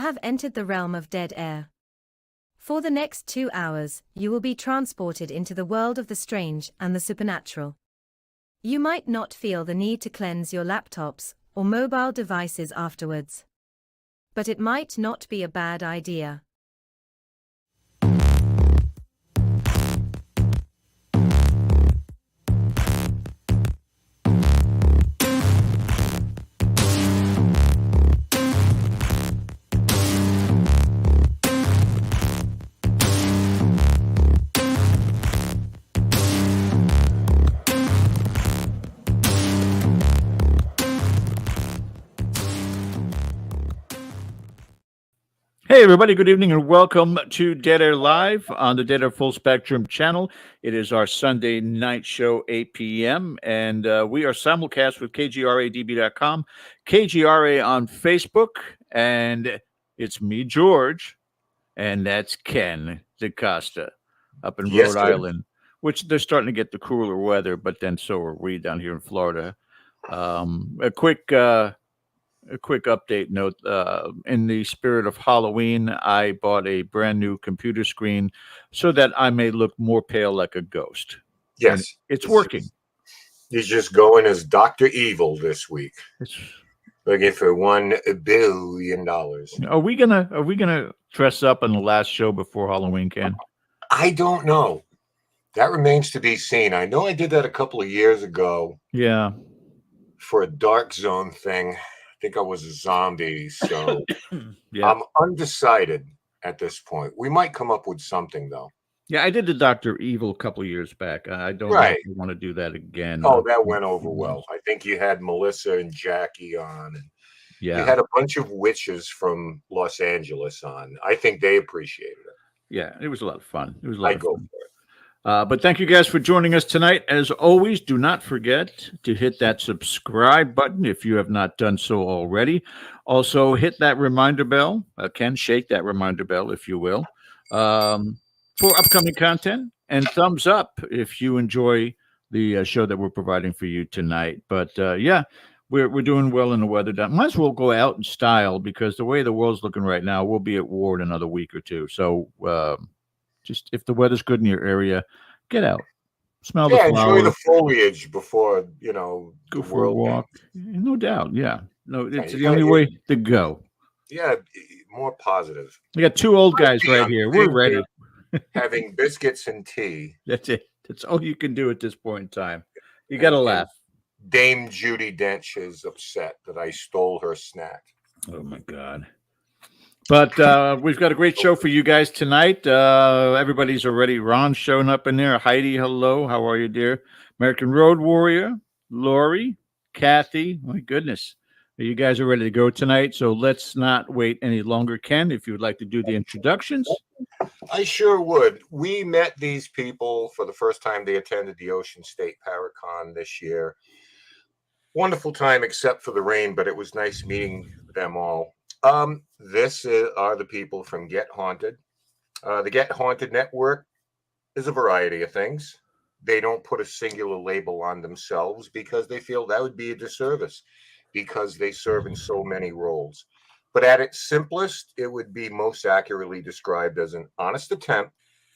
have entered the realm of dead air. For the next 2 hours, you will be transported into the world of the strange and the supernatural. You might not feel the need to cleanse your laptops or mobile devices afterwards. But it might not be a bad idea. Hey, everybody. Good evening and welcome to Dead Air Live on the Dead Air Full Spectrum channel. It is our Sunday night show, 8 p.m., and we are simulcast with KGRADB.com, KGRA on Facebook, and it's me, George, and that's Ken DaCosta up in Rhode Island, which they're starting to get the cooler weather, but then so are we down here in Florida. A quick update note. In the spirit of Halloween, I bought a brand new computer screen so that I may look more pale like a ghost. Yes. And it's working. He's just going as Dr. Evil this week. Looking for $1 billion. Are we gonna dress up on the last show before Halloween, Ken? I don't know. That remains to be seen. I know I did that a couple of years ago. Yeah. For a Dark Zone thing. I think I was a zombie, so yeah. I'm undecided at this point. We might come up with something, though. Yeah, I did the Dr. Evil a couple of years back. I don't know if you want to do that again. Oh, that went over well. I think you had Melissa and Jackie on. And you had a bunch of witches from Los Angeles on. I think they appreciated it. Yeah, it was a lot of fun. It was a lot of fun. But thank you guys for joining us tonight. As always, do not forget to hit that subscribe button if you have not done so already. Also, hit that reminder bell. Ken, shake that reminder bell, if you will, for upcoming content. And thumbs up if you enjoy the show that we're providing for you tonight. But yeah, we're doing well in the weather. Might as well go out in style, because the way the world's looking right now, we'll be at war in another week or two. So just if the weather's good in your area, get out, smell the flowers. Enjoy the foliage before, go for a walk. No doubt. Yeah. No, it's the only way to go. Yeah. More positive. We got two old guys right here. We're ready. Having biscuits and tea. That's it. That's all you can do at this point in time. You got to laugh. Dame Judi Dench is upset that I stole her snack. Oh, my God. But we've got a great show for you guys tonight. Everybody's already. Ron's showing up in there. Heidi, hello. How are you, dear? American Road Warrior, Lori, Kathy. My goodness. You guys are ready to go tonight, so let's not wait any longer. Ken, if you would like to do the introductions. I sure would. We met these people for the first time. They attended the Ocean State Paracon this year. Wonderful time, except for the rain, but it was nice meeting them all. This are the people from Get Haunted. The Get Haunted Network is a variety of things. They don't put a singular label on themselves because they feel that would be a disservice, because they serve in so many roles. But at its simplest, it would be most accurately described as an honest attempt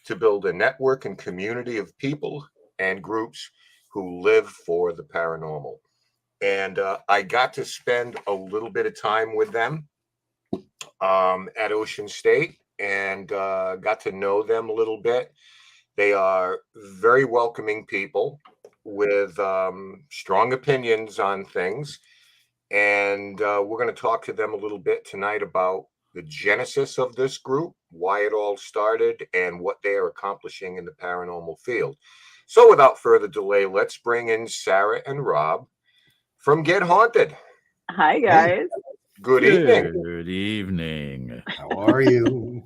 to build a network and community of people and groups who live for the paranormal. And I got to spend a little bit of time with them at Ocean State, and got to know them a little bit. They are very welcoming people with strong opinions on things. And we're going to talk to them a little bit tonight about the genesis of this group, why it all started, and what they are accomplishing in the paranormal field. So without further delay, let's bring in Sarah and Rob from Get Haunted. Hi, guys. Good evening. Good evening. How are you?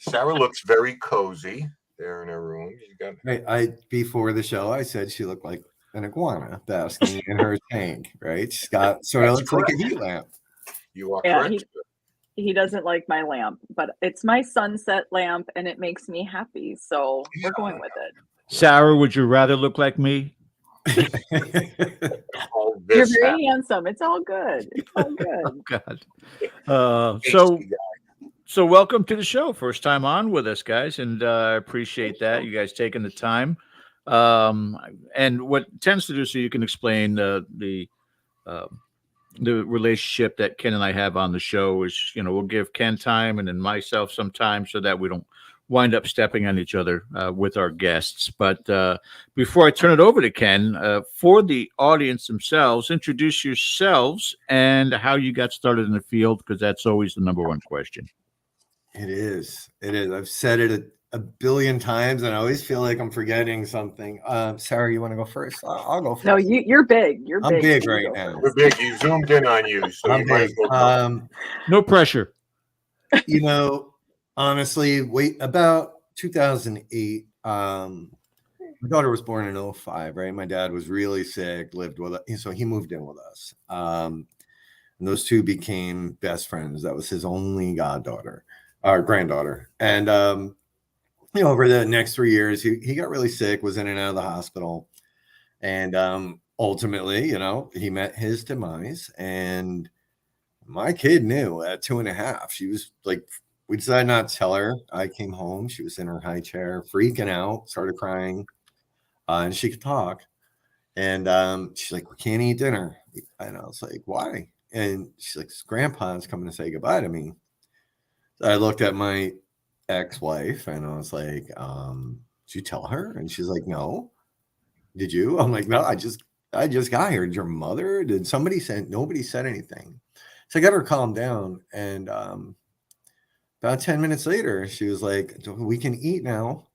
Sarah looks very cozy there in her room. I before the show, I said she looked like an iguana basking in her tank, right? She's got sort of looks like a heat lamp. You are correct. He doesn't like my lamp, but it's my sunset lamp and it makes me happy. So we're going with it. Sarah, would you rather look like me? You're very handsome. It's all good. It's all good. Oh, God. So So welcome to the show. First time on with us, guys, and I appreciate that you guys taking the time. Um, and what tends to do so you can explain uh, the relationship that Ken and I have on the show is, we'll give Ken time and then myself some time so that we don't wind up stepping on each other with our guests. But before I turn it over to Ken, for the audience themselves, introduce yourselves and how you got started in the field, because that's always the number one question. It is. It is. I've said it a billion times, and I always feel like I'm forgetting something. Sarah, you want to go first? I'll go first. No, you're big. You're I'm big so you right go now. We're big. You zoomed in on you, so I'm you might as big. well go. No pressure. Honestly, about 2008. My daughter was born in 2005, right? My dad was really sick, lived with us, so he moved in with us. And those two became best friends. That was his only goddaughter, or granddaughter. And over the next 3 years, he got really sick, was in and out of the hospital, and ultimately, he met his demise. And my kid knew at 2.5. She was like, we decided not to tell her. I came home. She was in her high chair, freaking out, started crying, and she could talk. And she's like, we can't eat dinner. And I was like, why? And she's like, Grandpa's coming to say goodbye to me. So I looked at my ex-wife and I was like, did you tell her? And she's like, no. Did you? I'm like, no, I just got here. Did your mother? Did somebody say? Nobody said anything. So I got her calmed down. And about 10 minutes later, she was like, we can eat now.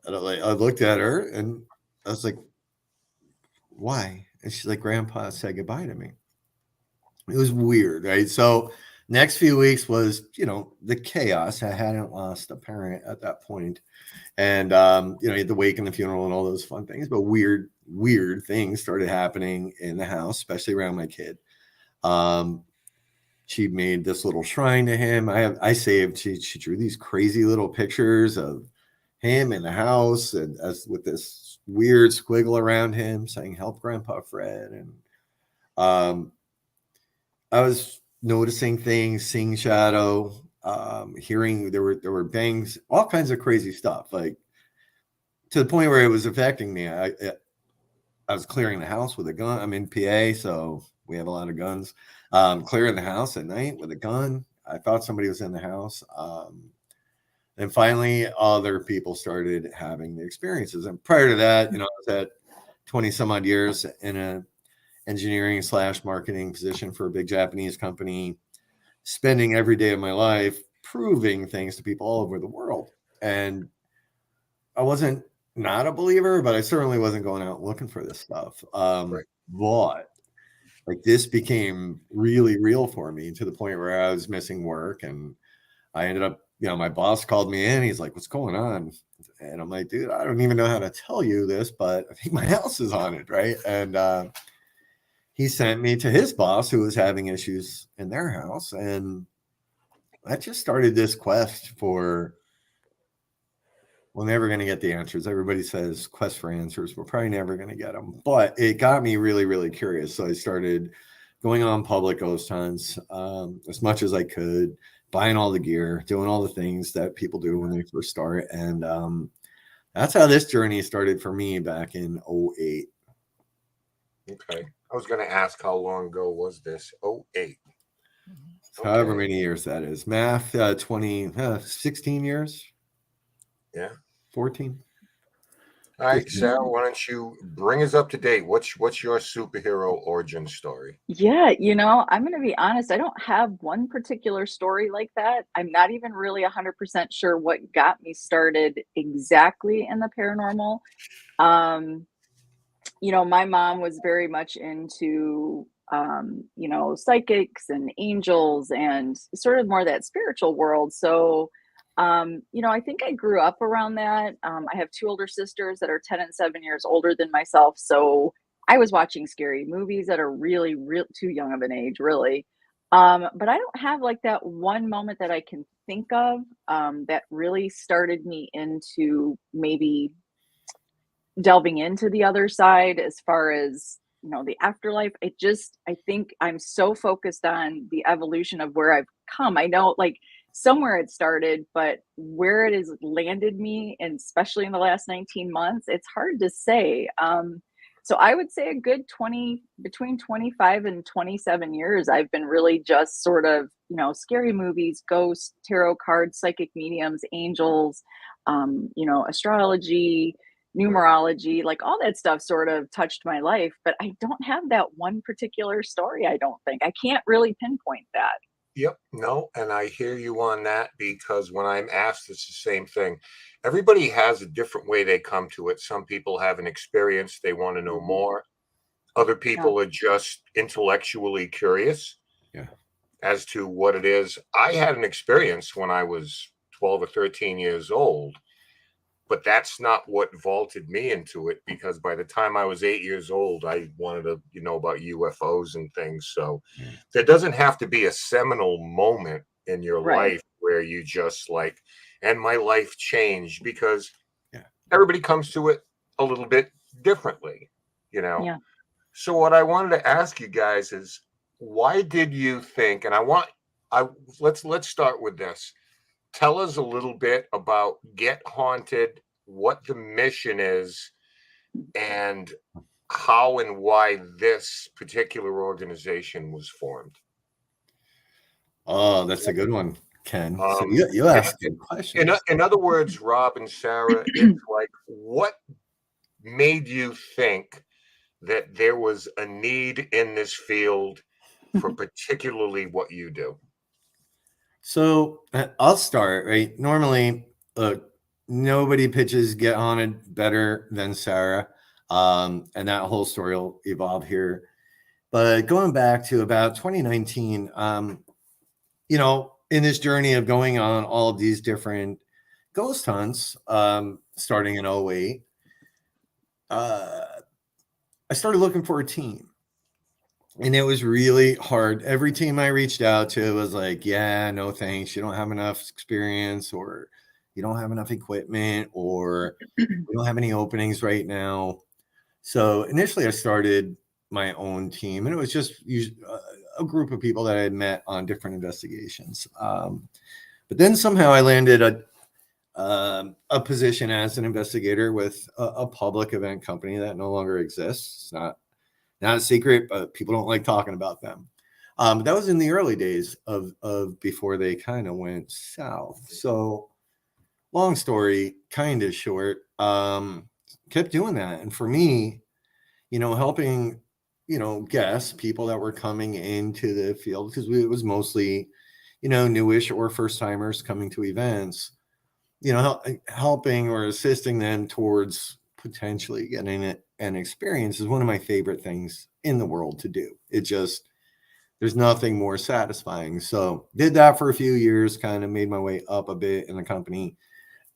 And I looked at her and I was like, why? And she's like, Grandpa said goodbye to me. It was weird, right? So next few weeks was, the chaos. I hadn't lost a parent at that point. And, you had the wake and the funeral and all those fun things, but weird things started happening in the house, especially around my kid. She made this little shrine to him. She drew these crazy little pictures of him in the house and with this weird squiggle around him saying, help Grandpa Fred. And I was noticing things, seeing shadow, hearing there were bangs, all kinds of crazy stuff, like to the point where it was affecting me. I was clearing the house with a gun. I'm in PA, so we have a lot of guns. Clearing the house at night with a gun. I thought somebody was in the house. And finally, other people started having the experiences. And prior to that, I was at 20 some odd years in a engineering/marketing position for a big Japanese company, spending every day of my life proving things to people all over the world. And I wasn't not a believer, but I certainly wasn't going out looking for this stuff. Right. But like this became really real for me to the point where I was missing work, and I ended up, my boss called me in. He's like, what's going on? And I'm like, dude, I don't even know how to tell you this, but I think my house is on it. Right. And he sent me to his boss who was having issues in their house. And that just started this quest for, we're never going to get the answers. Everybody says quest for answers. We're probably never going to get them. But it got me really, really curious. So I started going on public ghost hunts as much as I could, buying all the gear, doing all the things that people do when they first start. And that's how this journey started for me back in 2008. Okay. I was going to ask how long ago was this? 2008. Okay. However many years that is. Math, 16 years. Yeah. 14. All right, Sarah, why don't you bring us up to date? What's your superhero origin story? Yeah, I'm going to be honest. I don't have one particular story like that. I'm not even really 100% sure what got me started exactly in the paranormal. My mom was very much into, psychics and angels and sort of more that spiritual world. So, I think I grew up around that. I have two older sisters that are 10 and 7 years older than myself. So I was watching scary movies at a really, real too young of an age, really. But I don't have like that one moment that I can think of that really started me into maybe delving into the other side as far as the afterlife. I think I'm so focused on the evolution of where I've come. I know, like, somewhere it started, but where it has landed me, and especially in the last 19 months, it's hard to say. So I would say a good 20, between 25 and 27 years, I've been really just sort of, scary movies, ghosts, tarot cards, psychic mediums, angels, astrology, numerology, like all that stuff sort of touched my life. But I don't have that one particular story, I don't think. I can't really pinpoint that. Yep. No, and I hear you on that, because when I'm asked, it's the same thing. Everybody has a different way they come to it. Some people have an experience, they want to know more. Other Yeah. people are just intellectually curious Yeah. as to what it is. I had an experience when I was 12 or 13 years old, but that's not what vaulted me into it, because by the time I was 8 years old, I wanted to, know about UFOs and things. So Yeah. there doesn't have to be a seminal moment in your Right. life where you just like, and my life changed, because Yeah. everybody comes to it a little bit differently, Yeah. So what I wanted to ask you guys is, why did you think, and let's start with this. Tell us a little bit about Get Haunted, what the mission is, and how and why this particular organization was formed. Oh, that's a good one, Ken. So Um, you in, ask good questions. in other words, Rob and Sarah, it's like, what made you think that there was a need in this field for particularly what you do? So I'll start, right? Normally, look, nobody pitches Get Haunted better than Sarah. And that whole story will evolve here. But going back to about 2019, in this journey of going on all of these different ghost hunts, starting in 08, I started looking for a team. And it was really hard. Every team I reached out to was like, yeah, no thanks. You don't have enough experience, or you don't have enough equipment, or we don't have any openings right now. So initially I started my own team, and it was just a group of people that I had met on different investigations. But then somehow I landed a position as an investigator with a public event company that no longer exists. It's not a secret, but people don't like talking about them. That was in the early days of before they kind of went south. So long story, kind of short, kept doing that. And for me, helping, guests, people that were coming into the field, because it was mostly, newish or first timers coming to events, helping or assisting them towards potentially getting an experience is one of my favorite things in the world to do. There's nothing more satisfying. So did that for a few years, kind of made my way up a bit in the company.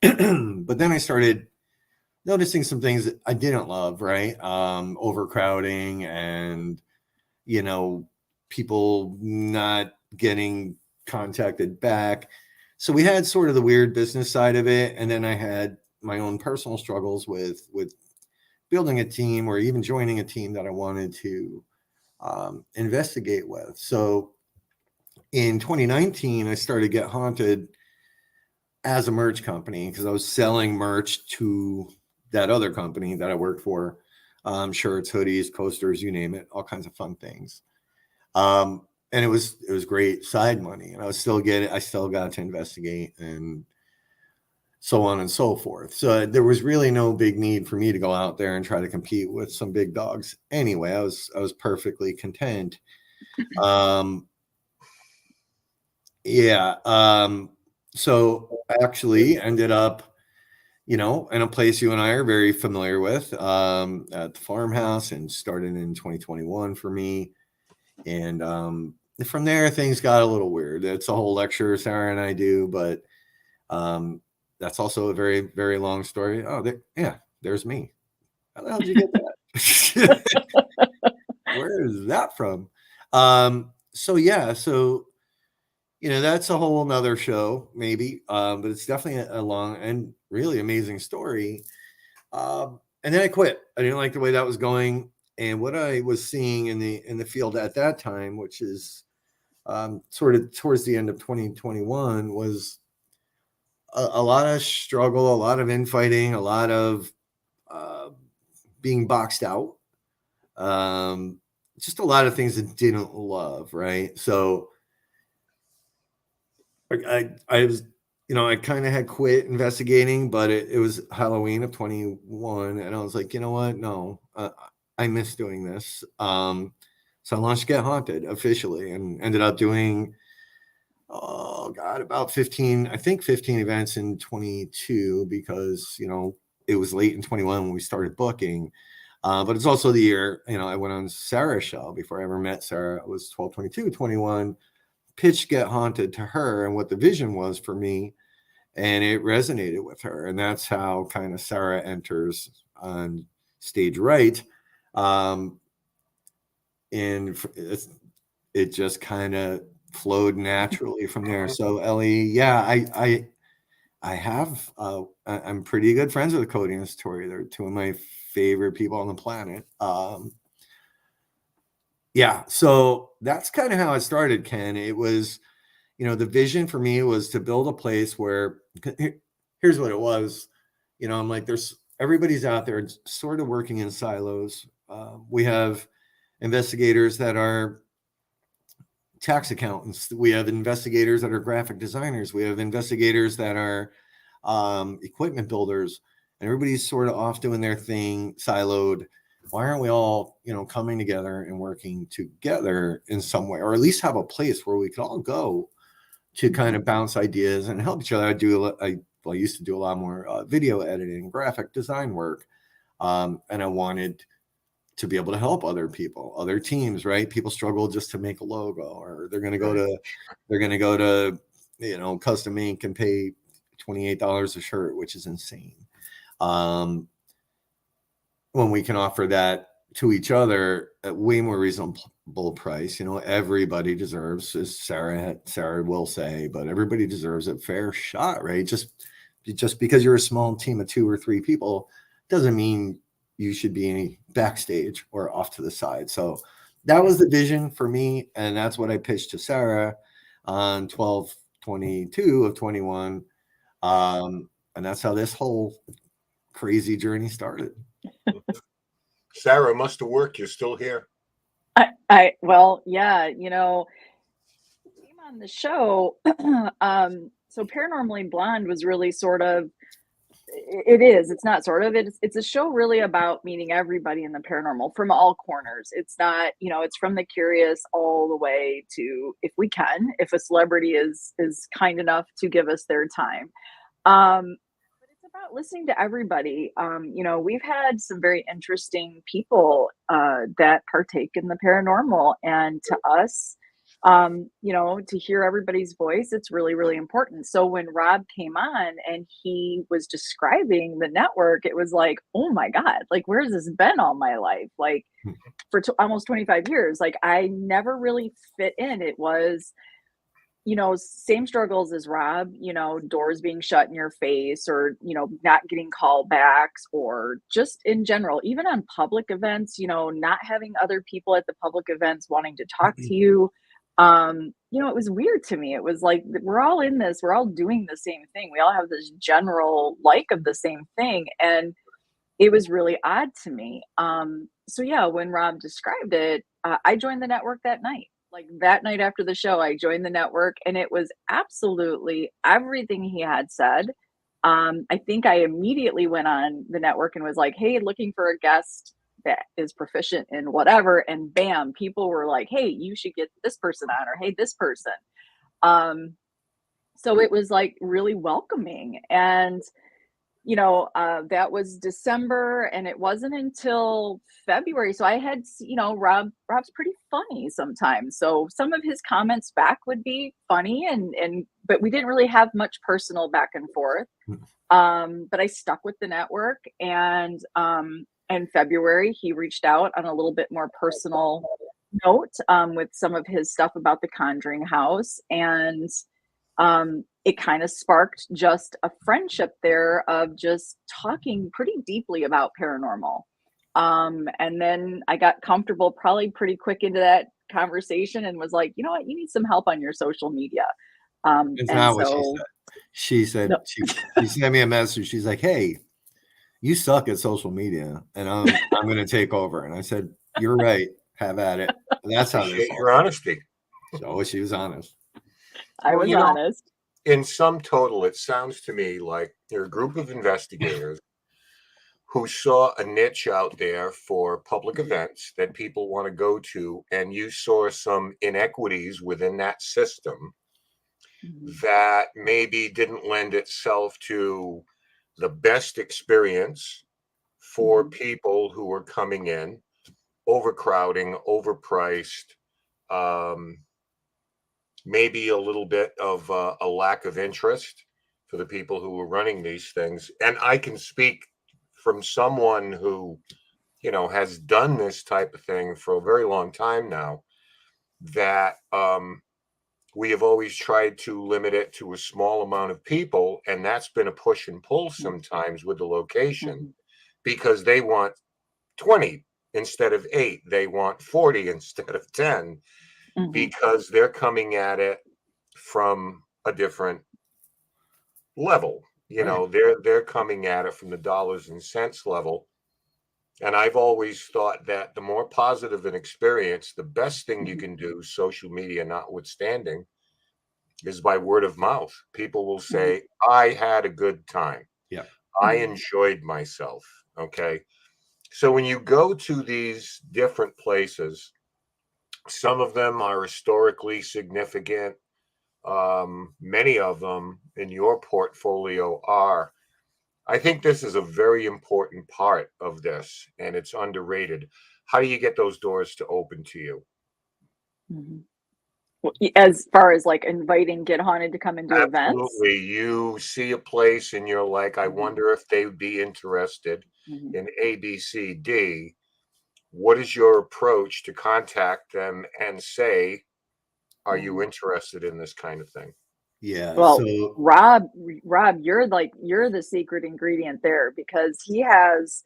But then I started noticing some things that I didn't love, right? Overcrowding and, people not getting contacted back. So we had sort of the weird business side of it. And then I had my own personal struggles with building a team, or even joining a team that I wanted to investigate with. So in 2019, I started Get Haunted as a merch company, because I was selling merch to that other company that I worked for, shirts, hoodies, coasters, you name it, all kinds of fun things. And it was great side money, and I still got to investigate, and so on and so forth. So there was really no big need for me to go out there and try to compete with some big dogs. Anyway, I was perfectly content. So I actually ended up, in a place you and I are very familiar with, at the farmhouse, and started in 2021 for me. And from there, things got a little weird. It's a whole lecture Sarah and I do, but that's also a very, very long story. Oh, there's me. How the hell did you get that? Where is that from? So that's a whole nother show, maybe. But it's definitely a long and really amazing story. And then I quit. I didn't like the way that was going. And what I was seeing in the field at that time, which is sort of towards the end of 2021 was a lot of struggle, a lot of infighting, a lot of being boxed out. Just a lot of things that didn't love, right? So I was, I kind of had quit investigating, but it was Halloween of 21, and I was like, you know what? No, I miss doing this. So I launched Get Haunted officially, and ended up doing, about 15 events in 22, because it was late in 21 when we started booking. But it's also the year, I went on Sarah's show before I ever met Sarah. It was 12/22/21. Pitched Get Haunted to her and what the vision was for me, and it resonated with her. And that's how kind of Sarah enters on stage right. And it just kind of flowed naturally from there. So Ellie, yeah, I have, I'm pretty good friends with Cody and Tori. They're two of my favorite people on the planet. Yeah, so that's kind of how it started, Ken. It was, the vision for me was to build a place where, here's what it was. I'm like, everybody's out there sort of working in silos. We have investigators that are tax accountants. We have investigators that are graphic designers. We have investigators that are equipment builders, and everybody's sort of off doing their thing, siloed. Why aren't we all, coming together and working together in some way, or at least have a place where we could all go to kind of bounce ideas and help each other? I used to do a lot more video editing, graphic design work, and I wanted to be able to help other people, other teams, right? People struggle just to make a logo, or they're going to go to Custom Ink and pay $28 a shirt, which is insane. When we can offer that to each other at way more reasonable price, everybody deserves, as Sarah will say, but everybody deserves a fair shot, right? Just because you're a small team of 2 or 3 people doesn't mean you should be backstage or off to the side. So that was the vision for me, and that's what I pitched to Sarah on 12/22/21. And that's how this whole crazy journey started. Sarah, must have worked. You're still here. Well, yeah, came on the show. So Paranormally Blonde was really sort of, it's not sort of, it's a show really about meeting everybody in the paranormal from all corners. It's not, it's from the curious all the way to, if a celebrity is kind enough to give us their time. But it's about listening to everybody. We've had some very interesting people that partake in the paranormal, and to us, to hear everybody's voice, it's really, really important. So when Rob came on and he was describing the network, it was like, oh my God, like, where's this been all my life? Like, for almost 25 years, like, I never really fit in. It was, same struggles as Rob, doors being shut in your face, or, not getting callbacks, or just in general, even on public events, not having other people at the public events wanting to talk to you. It was weird to me. It was like, we're all in this, we're all doing the same thing. We all have this general like of the same thing. And it was really odd to me. So yeah, when Rob described it, I joined the network that night. Like that night after the show, I joined the network, and it was absolutely everything he had said. I think I immediately went on the network and was like, hey, looking for a guest that is proficient in whatever, and bam, people were like, hey, you should get this person on, or hey, this person. So it was like really welcoming. And that was December, and it wasn't until February. So I had, Rob's pretty funny sometimes. So some of his comments back would be funny, but we didn't really have much personal back and forth. But I stuck with the network, and in February, he reached out on a little bit more personal note, with some of his stuff about the Conjuring House. And it kind of sparked just a friendship there of just talking pretty deeply about paranormal. And then I got comfortable probably pretty quick into that conversation and was like, you know what, you need some help on your social media. It's And not what she so said. She said no, she sent me a message. She's like, "Hey, you suck at social media, and I'm going to take over." And I said, "You're right. Have at it." And that's how this Appreciate all your honesty. So she was honest. I Well, was honest. in sum total, it sounds to me like you're a group of investigators who saw a niche out there for public events that people want to go to, and you saw some inequities within that system Mhm. that maybe didn't lend itself to the best experience for Mhm. people who were coming in, overcrowding, overpriced, um, maybe a little bit of a lack of interest for the people who were running these things. And I can speak from someone who, has done this type of thing for a very long time now, that we have always tried to limit it to a small amount of people. And that's been a push and pull sometimes with the location Mhm. because they want 20 instead of 8. They want 40 instead of 10 Mhm. because they're coming at it from a different level. Right. They're coming at it from the dollars and cents level. And I've always thought that the more positive an experience, the best thing you Mhm. can do, social media notwithstanding, is by word of mouth. People will Mhm. say, I had a good time. Yeah. I Mhm. enjoyed myself. Okay. So when you go to these different places, some of them are historically significant. Many of them in your portfolio are. I think this is a very important part of this, and it's underrated. How do you get those doors to open to you? Mhm. As far as like inviting Get Haunted to come and do events. Absolutely. You see a place and you're like, I Mhm. wonder if they would be interested Mhm. in A, B, C, D. What is your approach to contact them and say, are you Mhm. interested in this kind of thing? Yeah. Well, So Rob, you're the secret ingredient there because he has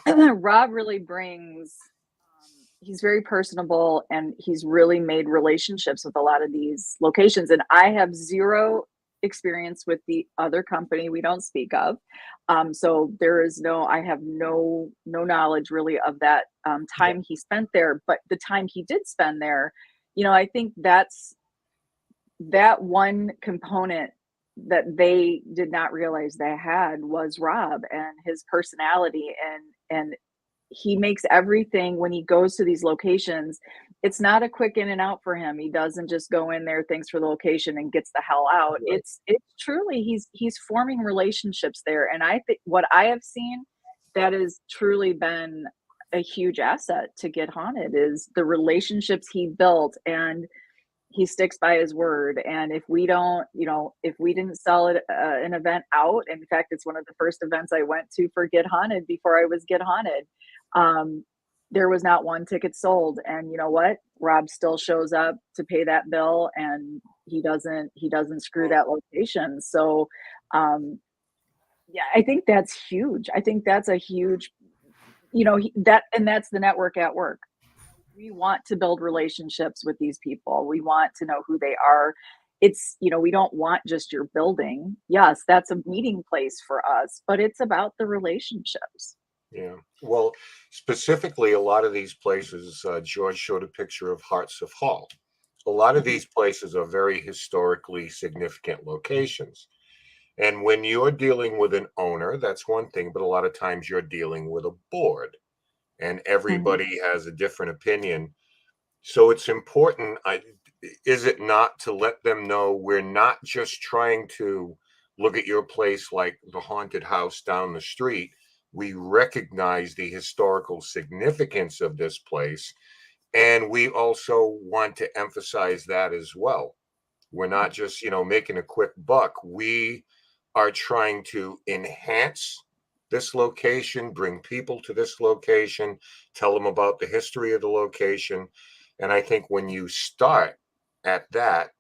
Rob really brings he's very personable and he's really made relationships with a lot of these locations. And I have zero experience with the other company we don't speak of. So there is I have no knowledge really of that yeah, time he spent there. But the time he did spend there, I think that's that one component that they did not realize they had was Rob and his personality and he makes everything when he goes to these locations, it's not a quick in and out for him. He doesn't just go in there, thanks for the location, and gets the hell out. Right. It's truly he's forming relationships there. And I think what I have seen that has truly been a huge asset to Get Haunted is the relationships he built and he sticks by his word. And if we don't, if we didn't sell it an event out, in fact, it's one of the first events I went to for Get Haunted before I was Get Haunted. Um, there was not one ticket sold, and you know what? Rob still shows up to pay that bill, and he doesn't screw that location. So, yeah, I think that's huge. I think that's a huge, that's the network at work. We want to build relationships with these people. We want to know who they are. We don't want just your building. Yes, that's a meeting place for us, but it's about the relationships. Yeah. Well, specifically, a lot of these places, George showed a picture of Hearts of Hall. A lot of Mhm, these places are very historically significant locations. And when you're dealing with an owner, that's one thing, but a lot of times you're dealing with a board and mhm, everybody has a different opinion. So it's important, is it not, to let them know we're not just trying to look at your place like the haunted house down the street. We recognize the historical significance of this place, and we also want to emphasize that as well. We're not just, making a quick buck. We are trying to enhance this location, bring people to this location, tell them about the history of the location. And I think when you start at that,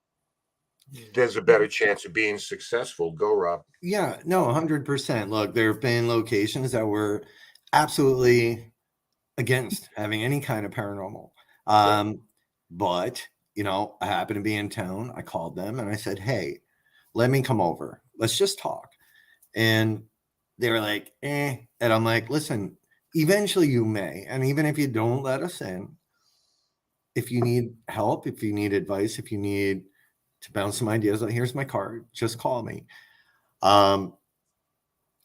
there's a better chance of being successful. Go, Rob. yeah, no, 100%. Look, there have been locations that were absolutely against having any kind of paranormal. Yep. Um, But, I happened to be in town. I called them and I said, hey, let me come over. Let's just talk. And they were like, eh. And I'm like, listen, eventually you may. And even if you don't let us in, if you need help, if you need advice, if you need to bounce some ideas, here's my card. Just call me. I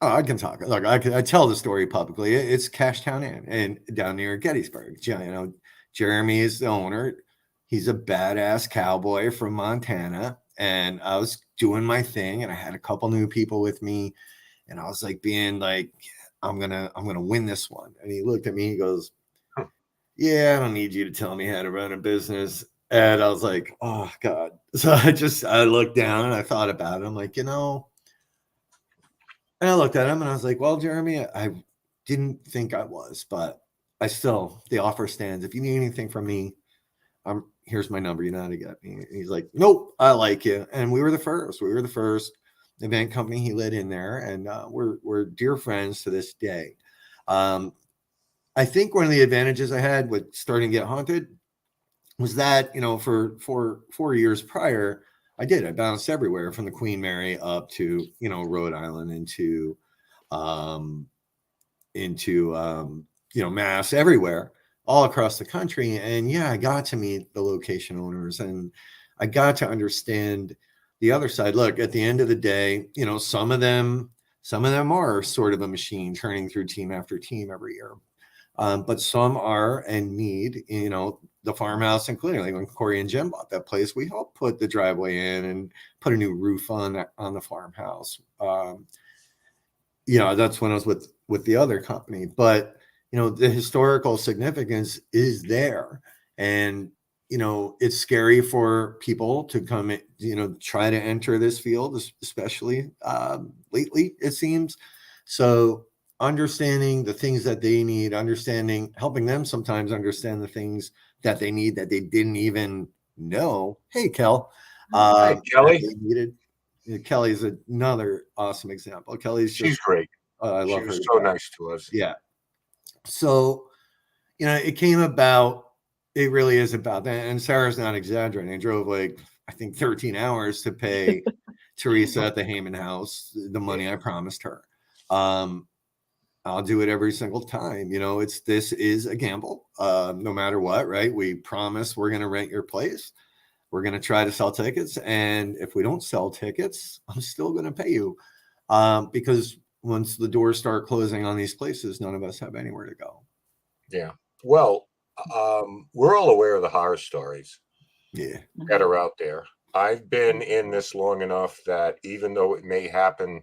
can talk. Look, I tell the story publicly. It's Cashtown Inn and down near Gettysburg. Jeremy is the owner. He's a badass cowboy from Montana. And I was doing my thing, and I had a couple new people with me, and I was like being like, I'm gonna win this one. And he looked at me, he goes, yeah, I don't need you to tell me how to run a business. And I was like, oh God. So I looked down and I thought about it. I'm like, and I looked at him and I was like, well, Jeremy, I didn't think I was, but the offer stands. If you need anything from me, here's my number. You know how to get me. And he's like, nope, I like you. And we were the first event company he let in there. And we're dear friends to this day. I think one of the advantages I had with starting to get haunted was that, for 4 years prior, I bounced everywhere from the Queen Mary up to, Rhode Island into Mass, everywhere, all across the country. And yeah, I got to meet the location owners and I got to understand the other side. Look, at the end of the day, some of them are sort of a machine turning through team after team every year. But some are and need, the farmhouse, including like when Corey and Jim bought that place, we helped put the driveway in and put a new roof on the farmhouse. That's when I was with the other company, but the historical significance is there, and it's scary for people to come, try to enter this field, especially lately, it seems. So understanding the things that they need, helping them sometimes understand the things that they need that they didn't even know. Hey, Kel. Hi, Kelly. They needed. Kelly's another awesome example. She's great. I love She her. was so nice to us. Yeah. So, it came about, it really is about that. And Sarah's not exaggerating. I drove I think 13 hours to pay Teresa at the Heyman house the money I promised her. I'll do it every single time. This is a gamble, no matter what, right? We promise we're going to rent your place. We're going to try to sell tickets. And if we don't sell tickets, I'm still going to pay you. Because once the doors start closing on these places, none of us have anywhere to go. Yeah. Well, we're all aware of the horror stories that are out there. I've been in this long enough that even though it may happen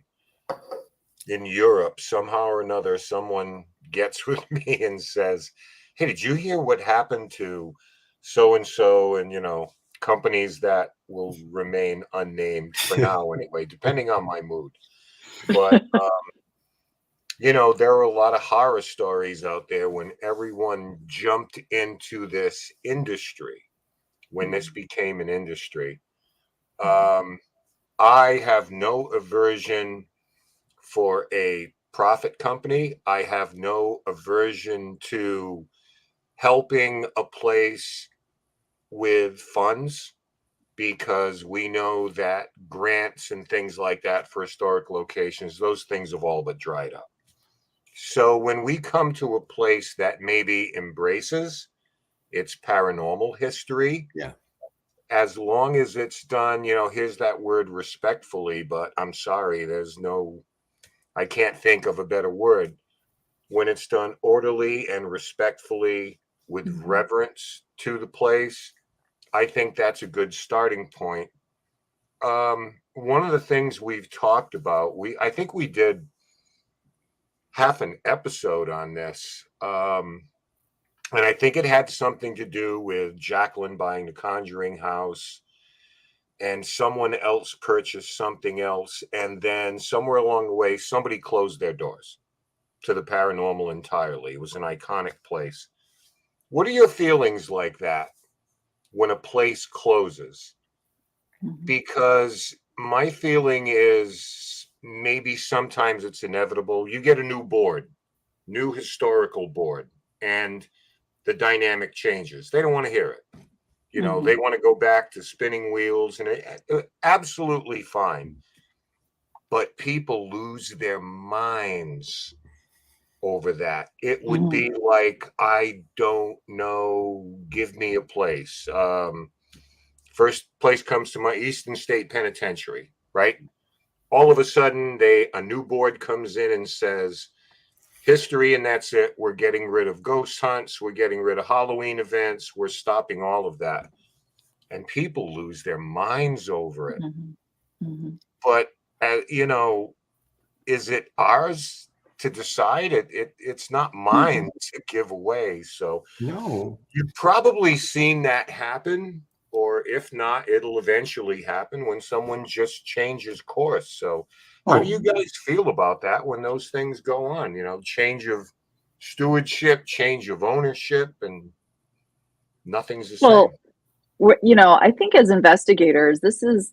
in Europe, somehow or another, someone gets with me and says, hey, did you hear what happened to so-and-so? And, companies that will remain unnamed for now anyway, depending on my mood. But, there are a lot of horror stories out there when everyone jumped into this industry, when this became an industry. I have no aversion for a profit company. I have no aversion to helping a place with funds, because we know that grants and things like that for historic locations, those things have all but dried up. So when we come to a place that maybe embraces its paranormal history, as long as it's done, here's that word, respectfully, but I'm sorry, I can't think of a better word. When it's done orderly and respectfully with reverence to the place, I think that's a good starting point. One of the things we've talked about, I think we did half an episode on this. And I think it had something to do with Jacqueline buying the Conjuring house and someone else purchased something else. And then somewhere along the way, somebody closed their doors to the paranormal entirely. It was an iconic place. What are your feelings like that when a place closes? Because my feeling is maybe sometimes it's inevitable. You get a new board, new historical board, and the dynamic changes. They don't want to hear it. You know, Mhm. they want to go back to spinning wheels, and absolutely fine. But people lose their minds over that. It would be like, I don't know, give me a place. First place comes to my Eastern State Penitentiary, right? All of a sudden, a new board comes in and says, history, and that's it. We're getting rid of ghost hunts. We're getting rid of Halloween events. We're stopping all of that. And people lose their minds over it. Mhm. Mhm. But, you know, is it ours to decide? It's not mine to give away. So No. you've probably seen that happen, or if not, it'll eventually happen when someone just changes course. So how do Oh, you guys feel about that when those things go on? You know, change of stewardship, change of ownership, and nothing's the same. Well, you know, I think as investigators, this is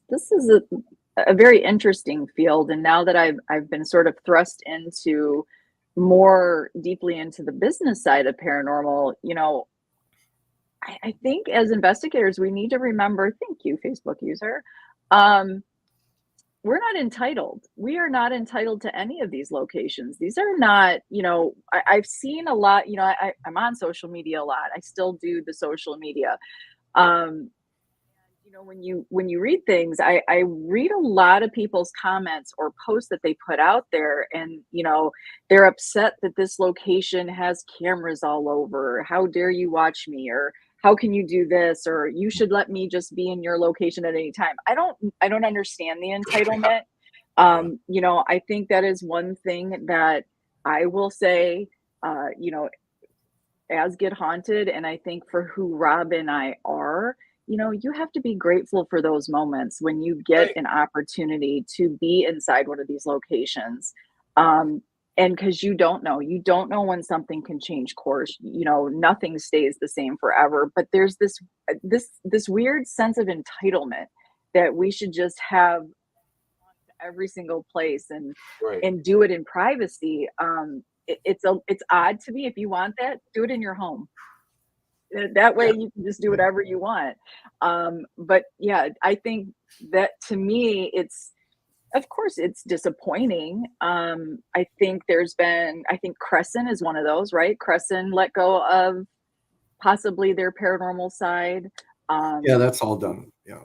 a very interesting field, and now that I've been sort of thrust into more deeply into the business side of paranormal, you know, I think as investigators, we need to remember, thank you, Facebook user, um, we're not entitled. We are not entitled to any of these locations. These are not, you know, I've seen a lot, you know, I'm on social media a lot. I still do the social media. Um, you know, when you read things, I read a lot of people's comments or posts that they put out there, and you know, they're upset that this location has cameras all over. How dare you watch me? Or how can you do this? Or you should let me just be in your location at any time. I don't understand the entitlement. Yeah. You know, I think that is one thing that I will say, you know, as Get Haunted, and I think for who Rob and I are, you know, you have to be grateful for those moments when you get Right. an opportunity to be inside one of these locations. And because you don't know when something can change course. You know, nothing stays the same forever. But there's this weird sense of entitlement that we should just have every single place Right. and do it in privacy. It's odd to me. If you want that, do it in your home. That way Yeah. you can just do whatever you want. But yeah, I think that to me, it's of course it's disappointing. I think Crescent is one of those, right? Crescent let go of possibly their paranormal side. yeah, Um, that's all done. Yeah.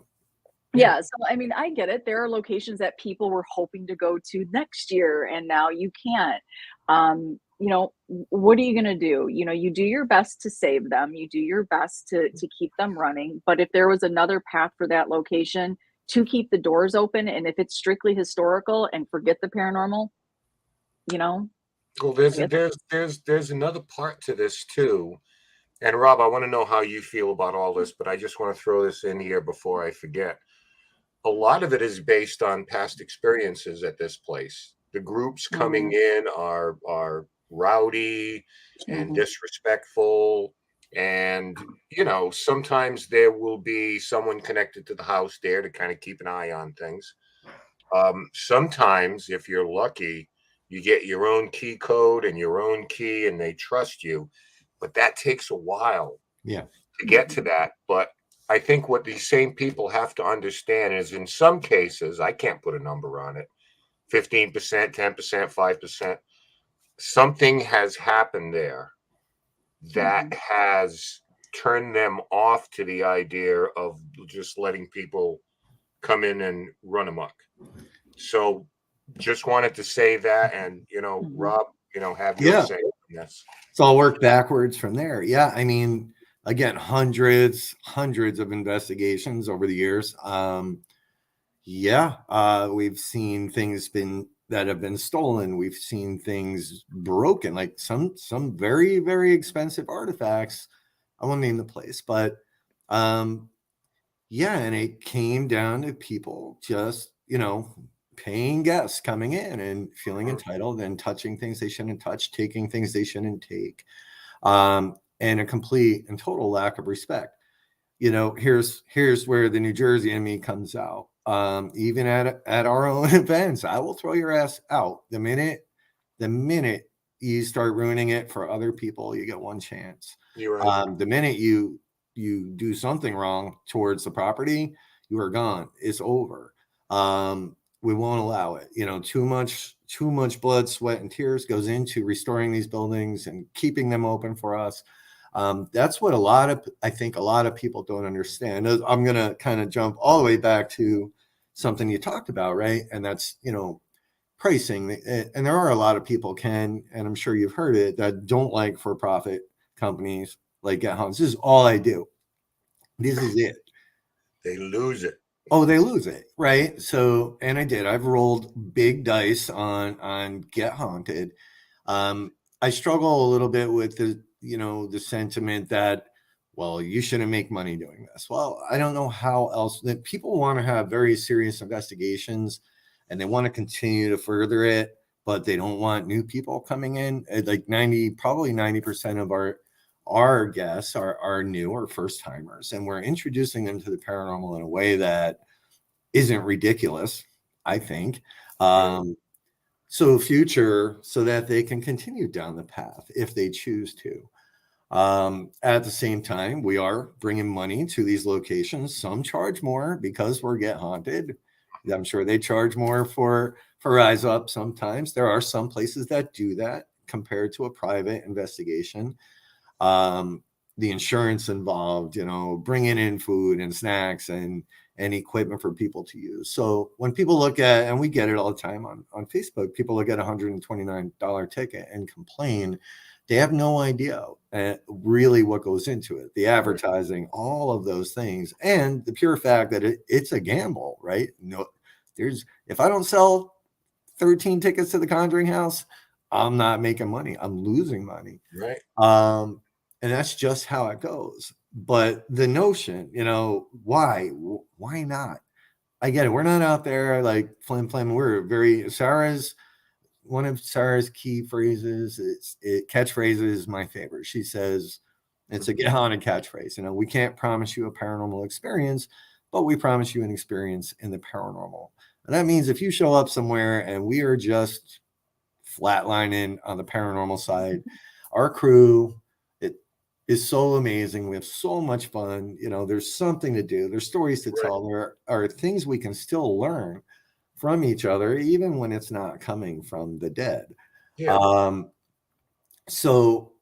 Yeah. yeah, so I mean, I get it. There are locations that people were hoping to go to next year, and now you can't. You know, what are you going to do? You know, you do your best to save them. You do your best to keep them running. But if there was another path for that location to keep the doors open, and if it's strictly historical and forget the paranormal, you know, Well, I guess. there's another part to this too. And Rob, I want to know how you feel about all this, but I just want to throw this in here before I forget. A lot of it is based on past experiences at this place. The groups coming Mhm, in are rowdy and mhm, disrespectful, and you know, sometimes there will be someone connected to the house there to kind of keep an eye on things. Sometimes, if you're lucky, you get your own key code and your own key, and they trust you, but that takes a while Yeah. to get to mhm, that. But I think what these same people have to understand is, in some cases, I can't put a number on it, 15%, 10%, 5%, something has happened there that mhm. has turned them off to the idea of just letting people come in and run amok. So just wanted to say that, and you know, Mhm. Rob, you know, have your Yeah. say on this. So I'll work backwards from there. Yeah. I mean, again, hundreds of investigations over the years. Yeah. We've seen things that have been stolen. We've seen things broken, like some very, very expensive artifacts. I won't name the place, but um, yeah, and it came down to people just, paying guests coming in and feeling Mhm. entitled and touching things they shouldn't touch, taking things they shouldn't take, and a complete and total lack of respect. Here's where the New Jersey in me comes out. Even at our own events, I will throw your ass out the minute you start ruining it for other people. You get one chance. You're right. The minute you you do something wrong towards the property, you are gone. It's over. We won't allow it. Too much blood, sweat, and tears goes into restoring these buildings and keeping them open for us. That's what I think a lot of people don't understand. I'm going to kind of jump all the way back to something you talked about, right? And that's, pricing. And there are a lot of people, Ken, and I'm sure you've heard it, that don't like for-profit companies like Get Homes. This is all I do. This is it. They lose it. Oh, they lose it, right? So, and I've rolled big dice on Get Haunted. I struggle a little bit with the sentiment that, well, you shouldn't make money doing this. Well, I don't know how else that people want to have very serious investigations and they want to continue to further it, but they don't want new people coming in. Like 90% of our guests are new or first timers, and we're introducing them to the paranormal in a way that isn't ridiculous, I think. So that they can continue down the path if they choose to. At the same time, we are bringing money to these locations. Some charge more because we're Get Haunted. I'm sure they charge more for Rise Up sometimes. There are some places that do that compared to a private investigation. The insurance involved, bringing in food and snacks and equipment for people to use. So when people look at, and we get it all the time on Facebook, people look at $129 ticket and complain. They have no idea really what goes into it. The advertising, all of those things, and the pure fact that it's a gamble, right? If I don't sell 13 tickets to the Conjuring House, I'm not making money. I'm losing money. Right. And that's just how it goes. But the notion, why not? I get it. We're not out there like flim. We're one of Sarah's key phrases. Catchphrases is my favorite. She says, it's a Get Haunted catchphrase. We can't promise you a paranormal experience, but we promise you an experience in the paranormal. And that means if you show up somewhere and we are just flatlining on the paranormal side, our crew, is so amazing. We have so much fun. There's something to do. There's stories to tell. There are things we can still learn from each other, even when it's not coming from the dead. Yeah. So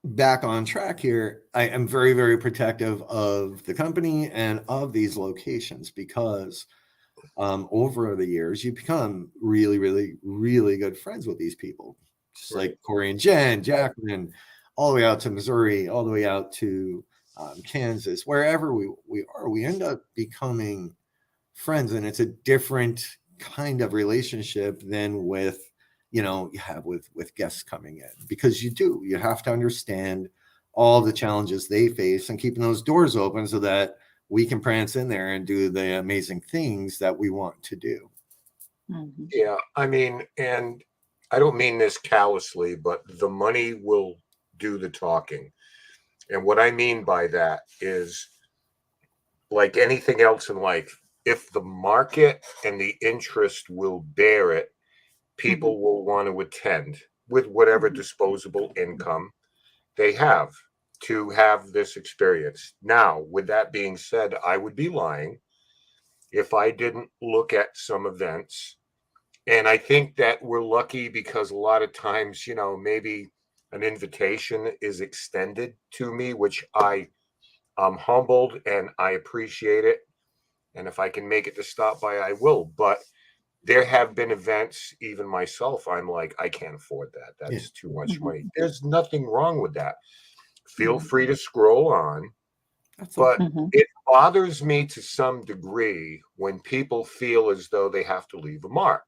back on track here, I am very, very protective of the company and of these locations because over the years, you become really, really, really good friends with these people. Just like Corey and Jen, Jacqueline, all the way out to Missouri, all the way out to Kansas, wherever we are, we end up becoming friends. And it's a different kind of relationship than with, you have with guests coming in, because you have to understand all the challenges they face and keeping those doors open so that we can prance in there and do the amazing things that we want to do. Mm-hmm. Yeah. I mean, and I don't mean this callously, but the money will do the talking. And what I mean by that is, like anything else in life, if the market and the interest will bear it, people will want to attend with whatever disposable income they have to have this experience. Now, with that being said, I would be lying if I didn't look at some events. And I think that we're lucky because a lot of times, maybe an invitation is extended to me, which I'm humbled and I appreciate it. And if I can make it to stop by, I will. But there have been events, even myself, I'm like, I can't afford that. That's too much money. There's nothing wrong with that. Feel free to scroll on. But it bothers me to some degree when people feel as though they have to leave a mark.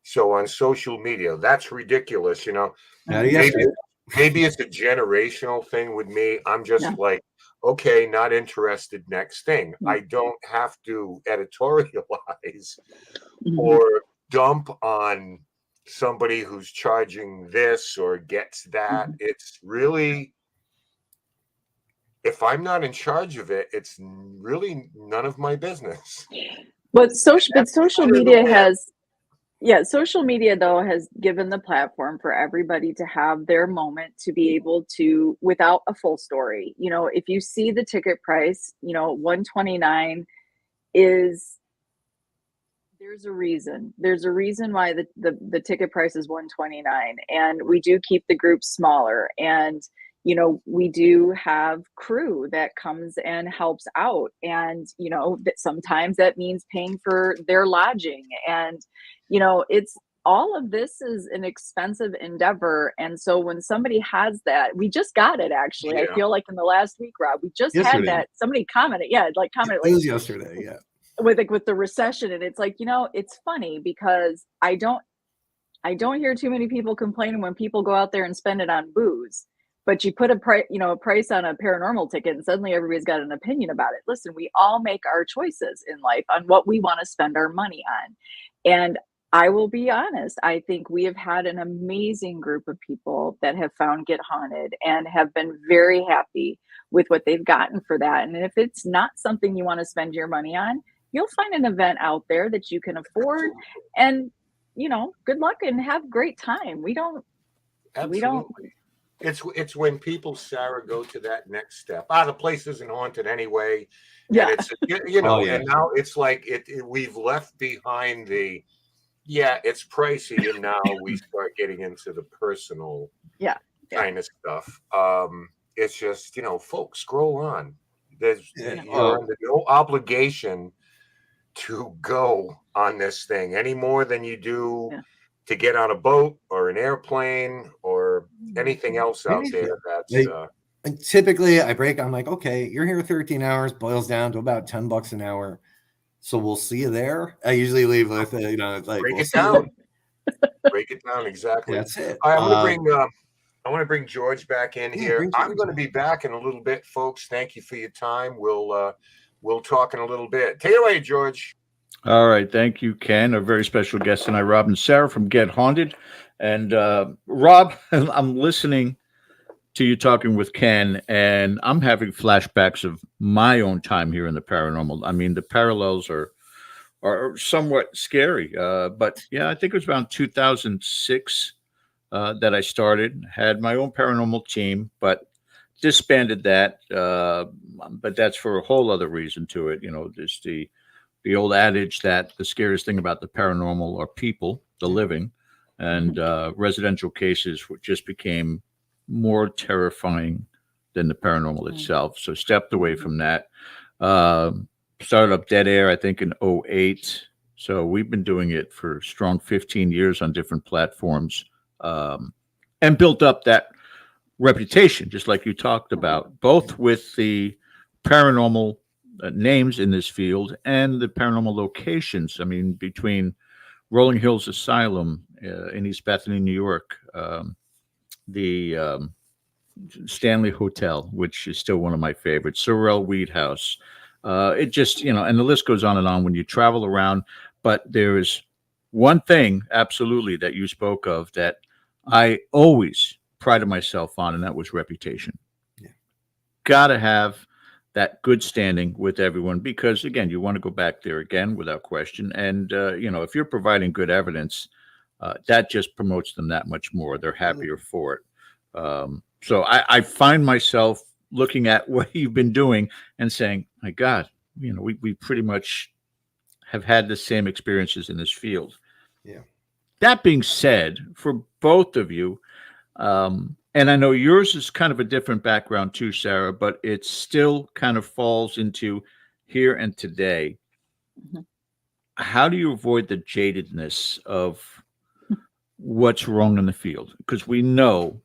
So on social media, that's ridiculous. Maybe it's a generational thing with me. I'm just like, okay, not interested. Next thing. I don't have to editorialize or dump on somebody who's charging this or gets that. It's really, if I'm not in charge of it, it's really none of my business. But social media has Yeah, social media though has given the platform for everybody to have their moment to be able to without a full story. You know, if you see the ticket price, 129 is there's a reason. There's a reason why the ticket price is 129, and we do keep the groups smaller, and we do have crew that comes and helps out, and that sometimes that means paying for their lodging, and it's all of this is an expensive endeavor. And so when somebody has that, we just got it actually. I Yeah. feel like in the last week, Rob, we just had Yesterday. that. Somebody commented, commented It like was yesterday. Yeah. with the recession, and it's like, it's funny because I don't hear too many people complaining when people go out there and spend it on booze. But you put a price on a paranormal ticket and suddenly everybody's got an opinion about it. Listen, we all make our choices in life on what we want to spend our money on. And I will be honest, I think we have had an amazing group of people that have found Get Haunted and have been very happy with what they've gotten for that. And if it's not something you want to spend your money on, you'll find an event out there that you can afford, and good luck and have great time. Absolutely. It's when people, Sarah, go to that next step. The place isn't haunted anyway. Yeah. And it's and now it's like we've left behind it's pricey, and now we start getting into the personal kind of stuff. It's just, folks, scroll on. You're under no obligation to go on this thing any more than you do to get on a boat or an airplane or anything else out there. That's and typically I break. I'm like, okay, you're here 13 hours, boils down to about $10 an hour. So we'll see you there. I usually leave with it's like break it down. Break it down exactly. That's it. All right, I want to bring George back in here. I'm going to be back in a little bit, folks. Thank you for your time. We'll talk in a little bit. Take it away, George. All right. Thank you, Ken. A very special guest tonight, Rob and Sarah from Get Haunted. And Rob, I'm listening to you talking with Ken, and I'm having flashbacks of my own time here in the paranormal. I mean, the parallels are somewhat scary. But yeah, I think it was around 2006 that I had my own paranormal team, but disbanded that. But that's for a whole other reason to it. There's the old adage that the scariest thing about the paranormal are people, the living, and residential cases just became more terrifying than the paranormal itself. So stepped away from that. Started up Dead Air, I think, in 2008. So we've been doing it for strong 15 years on different platforms, and built up that reputation, just like you talked about, both with the paranormal names in this field and the paranormal locations. I mean, between Rolling Hills Asylum in East Bethany, New York, the Stanley Hotel, which is still one of my favorites, Sorrel Weed House. It just, and the list goes on and on when you travel around. But there is one thing absolutely that you spoke of that I always prided myself on, and that was reputation. Yeah. Got to have that good standing with everyone, because again, you want to go back there again without question. And, if you're providing good evidence, that just promotes them that much more. They're happier for it. So I find myself looking at what you've been doing and saying, my God, we pretty much have had the same experiences in this field. Yeah. That being said, for both of you, and I know yours is kind of a different background too, Sarah, but it still kind of falls into here and today. Mm-hmm. How do you avoid the jadedness of what's wrong in the field? Because we know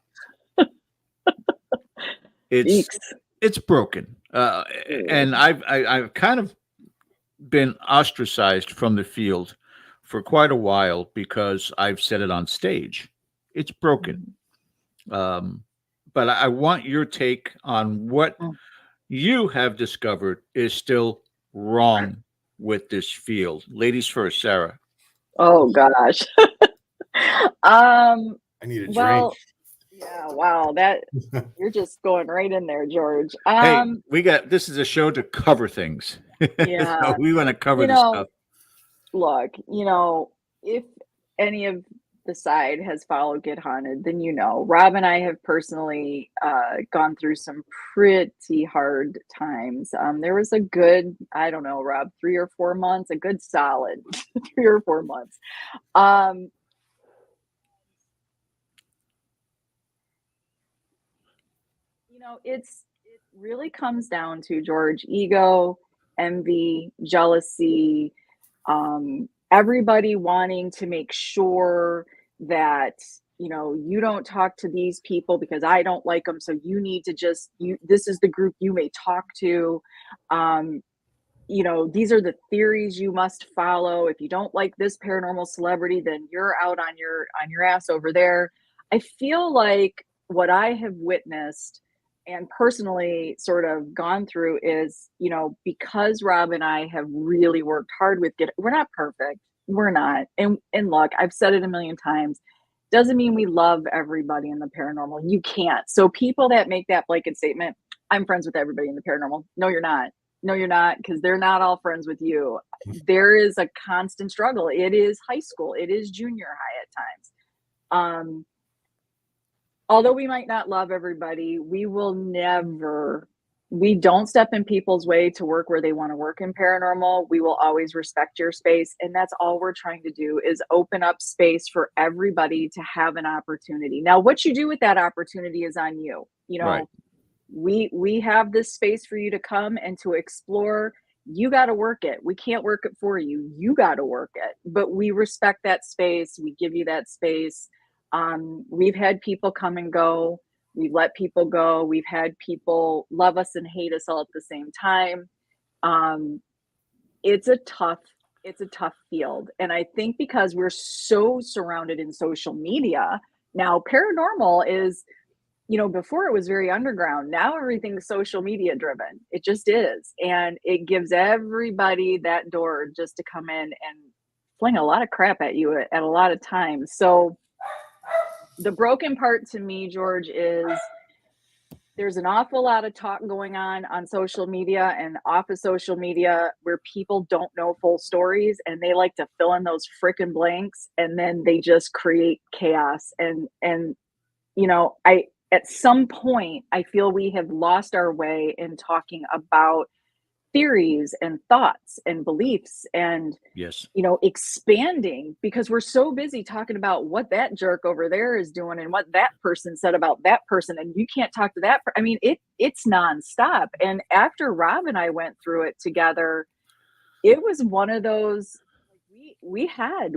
it's broken, and I've kind of been ostracized from the field for quite a while because I've said it on stage. It's broken. But I want your take on what you have discovered is still wrong with this field. Ladies first, Sarah. Oh gosh. I need a drink. Yeah, wow, that you're just going right in there, George. Hey, this is a show to cover things. Yeah. So we want to cover this stuff. Look, if any of the side has followed Get Haunted, then you know. Rob and I have personally gone through some pretty hard times. There was a good, I don't know, Rob, 3 or 4 months, a good solid 3 or 4 months. You know, it really comes down to, George, ego, envy, jealousy, everybody wanting to make sure that, you know, you don't talk to these people because I don't like them, so you need to just, this is the group you may talk to. You know, these are the theories you must follow. If you don't like this paranormal celebrity, then you're out on your ass over there. I feel like what I have witnessed and personally sort of gone through is, you know, because Rob and I have really worked hard with we're not perfect. We're not. And look, I've said it a million times. Doesn't mean we love everybody in the paranormal. You can't. So people that make that blanket statement, I'm friends with everybody in the paranormal. No, you're not. No, you're not, because they're not all friends with you. There is a constant struggle. It is high school. It is junior high at times. Although we might not love everybody, we don't step in people's way to work where they want to work in paranormal. We will always respect your space. And that's all we're trying to do, is open up space for everybody to have an opportunity. Now, what you do with that opportunity is on you. You know, Right. We have this space for you to come and to explore. You got to work it. We can't work it for you. You got to work it. But we respect that space. We give you that space. We've had people come and go. We've let people go. We've had people love us and hate us all at the same time. It's a tough field. And I think because we're so surrounded in social media, now paranormal is, you know, before it was very underground. Now everything's social media driven. It just is. And it gives everybody that door just to come in and fling a lot of crap at you at a lot of times. So the broken part to me, George, is there's an awful lot of talk going on social media and off of social media where people don't know full stories and they like to fill in those freaking blanks, and then they just create chaos. And you know, at some point, I feel we have lost our way in talking about theories and thoughts and beliefs and, Yes. you know, expanding, because we're so busy talking about what that jerk over there is doing and what that person said about that person. And you can't talk to that. I mean, it's nonstop. And after Rob and I went through it together, it was one of those, we had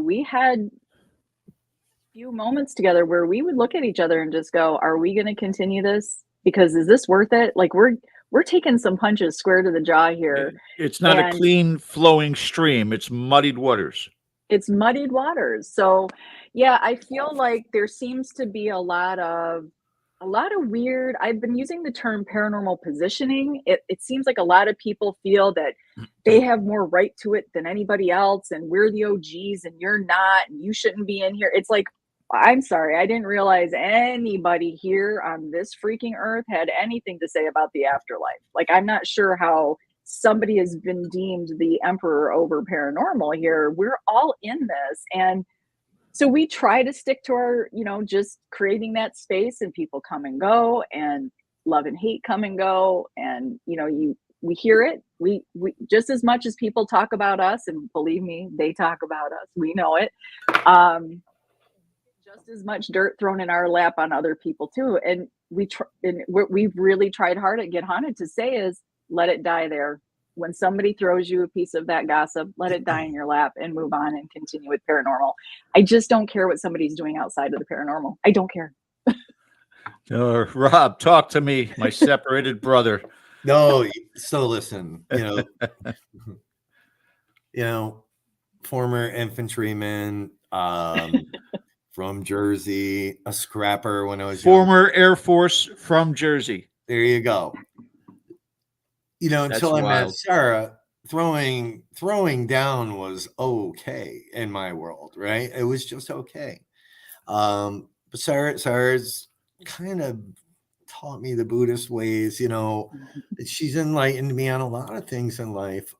few moments together where we would look at each other and just go, are we going to continue this? Because is this worth it? Like we're taking some punches square to the jaw here. It's not a clean flowing stream. It's muddied waters. It's muddied waters. So yeah, I feel like there seems to be a lot of weird, I've been using the term paranormal positioning. It seems like a lot of people feel that they have more right to it than anybody else, and we're the OGs and you're not, and you shouldn't be in here. It's like, I'm sorry, I didn't realize anybody here on this freaking earth had anything to say about the afterlife. Like, I'm not sure how somebody has been deemed the emperor over paranormal here. We're all in this. And so we try to stick to our, you know, just creating that space, and people come and go, and love and hate come and go. And, you know, we hear it. We just as much as people talk about us, and believe me, they talk about us. We know it. Just as much dirt thrown in our lap on other people too. And we've really tried hard at Get Haunted to say is, let it die there. When somebody throws you a piece of that gossip, let it die in your lap and move on and continue with paranormal. I just don't care what somebody's doing outside of the paranormal. I don't care. Rob, talk to me, my separated brother. No, so listen, you know, former infantryman, from Jersey, a scrapper when I was former Air Force from Jersey. There you go. You know, That's until I met wild. Sarah, throwing down was okay in my world, right? It was just okay. But Sarah's kind of taught me the Buddhist ways, you know. She's enlightened me on a lot of things in life.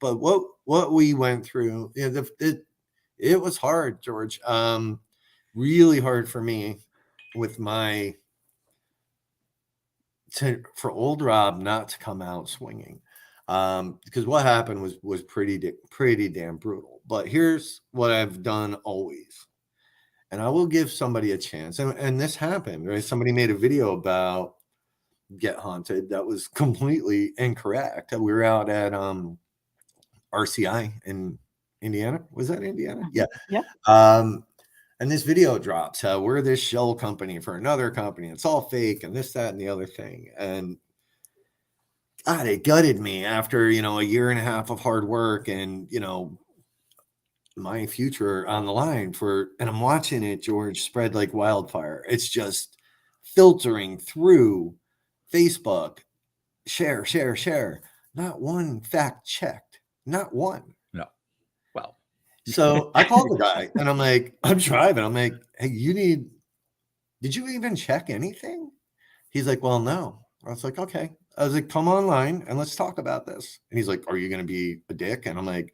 But what we went through, you know, It was hard, George. Really hard for me with for old Rob not to come out swinging. Because what happened was pretty damn brutal. But here's what I've done always. And I will give somebody a chance. And this happened, right? Somebody made a video about Get Haunted that was completely incorrect. We were out at RCI in Indiana. Was that Indiana? Yeah. Yeah. And this video drops how we're this shell company for another company. It's all fake and this, that, and the other thing. And God, it gutted me after, a year and a half of hard work and, my future on the line and I'm watching it, George, spread like wildfire. It's just filtering through Facebook, share. Not one fact checked, not one. No. Well, so I called the guy and I'm like, I'm driving. I'm like, hey, did you even check anything? He's like, well, no. I was like, okay. I was like, come online and let's talk about this. And he's like, are you going to be a dick? And I'm like,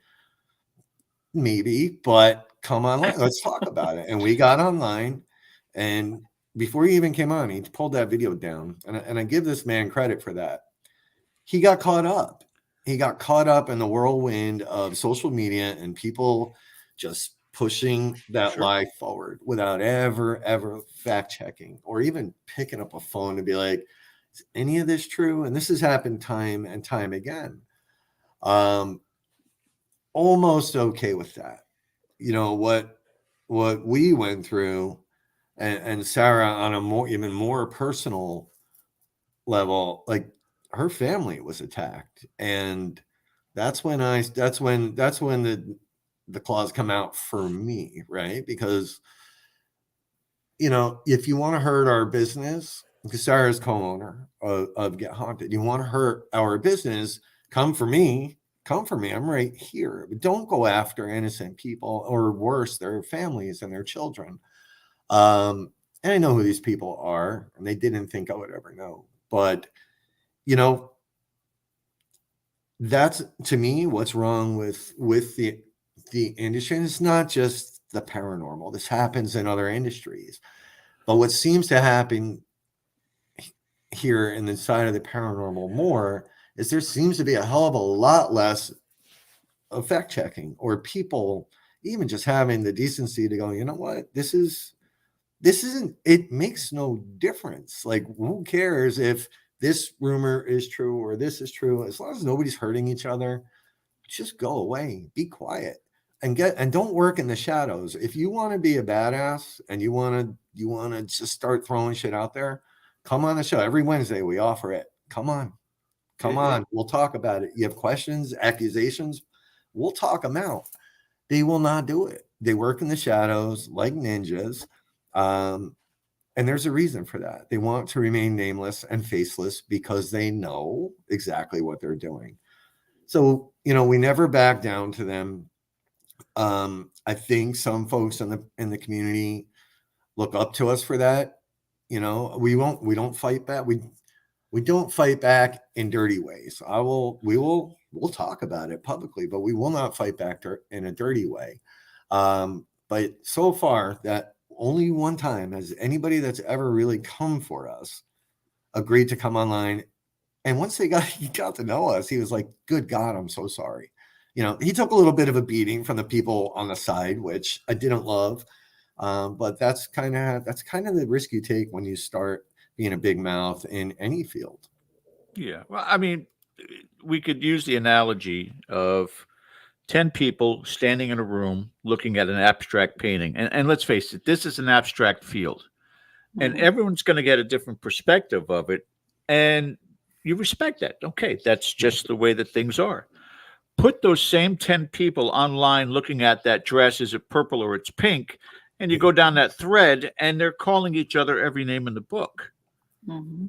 maybe, but come online. Let's talk about it. And we got online, and before he even came on, he pulled that video down. And I give this man credit for that. He got caught up. He got caught up in the whirlwind of social media and people just pushing that lie forward without ever fact checking or even picking up a phone to be like, is any of this true? And this has happened time and time again. Almost okay with that. What we went through, and Sarah on a even more personal level, like her family was attacked, and that's when the claws come out for me, right? Because if you want to hurt our business, because Sarah's co-owner of Get Haunted, you want to hurt our business, come for me. I'm right here. But don't go after innocent people, or worse, their families and their children. And I know who these people are, and they didn't think I would ever know. But, that's, to me, what's wrong with the industry. And it's not just the paranormal. This happens in other industries. But what seems to happen here in the side of the paranormal more is there seems to be a hell of a lot less of fact checking, or people even just having the decency to go, you know what, this isn't, it makes no difference. Like, who cares if this rumor is true or this is true? As long as nobody's hurting each other, just go away, be quiet, and don't work in the shadows. If you want to be a badass and you want to just start throwing shit out there, come on the show. Every Wednesday we offer it. Come on. We'll talk about it. You have questions, accusations, we'll talk them out. They will not do it. They work in the shadows like ninjas. And there's a reason for that. They want to remain nameless and faceless because they know exactly what they're doing. So, we never back down to them. I think some folks in the community look up to us for that. We don't fight back. We don't fight back in dirty ways. We'll talk about it publicly, but we will not fight back in a dirty way. But so far, that only one time has anybody that's ever really come for us agreed to come online. And once he got to know us, he was like, good God, I'm so sorry. He took a little bit of a beating from the people on the side, which I didn't love. But that's kind of the risk you take when you start being a big mouth in any field. Yeah. Well, I mean, we could use the analogy of 10 people standing in a room looking at an abstract painting. And let's face it, this is an abstract field. And everyone's going to get a different perspective of it. And you respect that. Okay, that's just the way that things are. Put those same 10 people online looking at that dress. Is it purple or it's pink? And you go down that thread and they're calling each other every name in the book.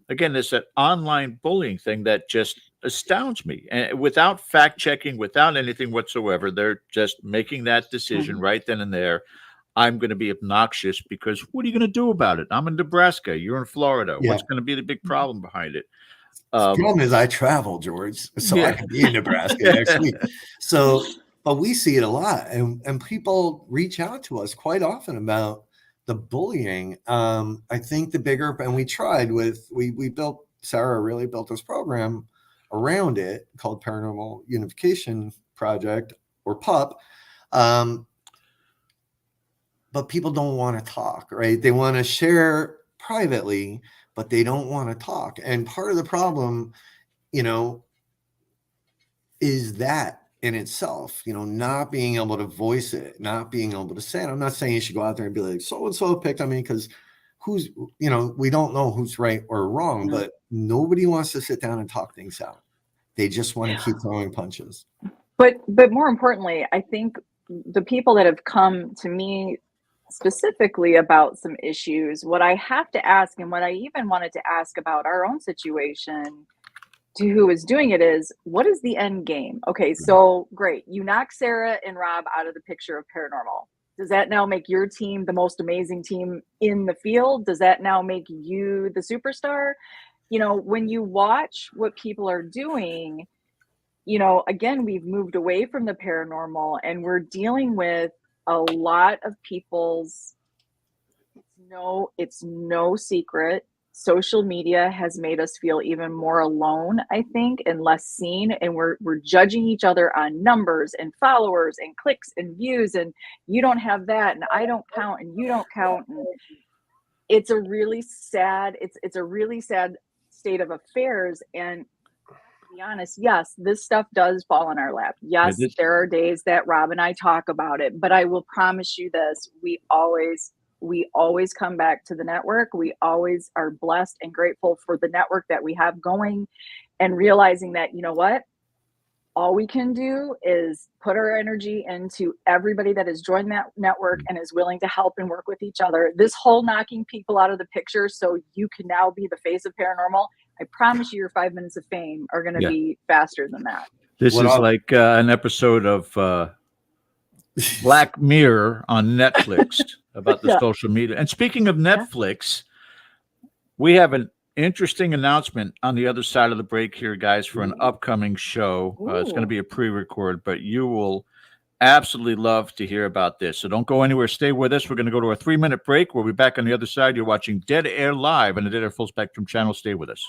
Again, there's that online bullying thing that just astounds me. And without fact checking, without anything whatsoever, they're just making that decision right then and there. I'm going to be obnoxious because what are you going to do about it? I'm in Nebraska. You're in Florida. Yeah. What's going to be the big problem behind it? The problem is I travel, George, so I can be in Nebraska next week. So But we see it a lot, and people reach out to us quite often about the bullying. I think the bigger, and we tried with, we built, Sarah really built this program around it called Paranormal Unification Project, or PUP. But people don't want to talk, right? They want to share privately, but they don't want to talk. And part of the problem, is that in itself, not being able to voice it, not being able to say it. I'm not saying you should go out there and be like, so-and-so picked on me, because we don't know who's right or wrong, but nobody wants to sit down and talk things out. They just want to keep throwing punches. But more importantly, I think the people that have come to me specifically about some issues, what I have to ask, and what I even wanted to ask about our own situation to who is doing it, is, what is the end game? Okay, so great. You knock Sarah and Rob out of the picture of paranormal. Does that now make your team the most amazing team in the field? Does that now make you the superstar? When you watch what people are doing, again, we've moved away from the paranormal, and we're dealing with a lot of people's, it's no secret, social media has made us feel even more alone, I think, and less seen. And we're judging each other on numbers and followers and clicks and views, and you don't have that, and I don't count, and you don't count. And it's a really sad, it's a really sad state of affairs. And to be honest, yes, this stuff does fall in our lap. Yes, there are days that Rob and I talk about it, but I will promise you this, we always come back to the network. We always are blessed and grateful for the network that we have going, and realizing that, what, all we can do is put our energy into everybody that has joined that network and is willing to help and work with each other. This whole knocking people out of the picture so you can now be the face of paranormal, I promise you your 5 minutes of fame are going to be faster than that. This is like an episode of Black Mirror on Netflix about the social media. And speaking of Netflix, we have an interesting announcement on the other side of the break here, guys, for an upcoming show. It's going to be a pre-record, but you will absolutely love to hear about this. So don't go anywhere. Stay with us. We're going to go to a 3-minute break. We'll be back on the other side. You're watching Dead Air Live on the Dead Air Full Spectrum channel. Stay with us.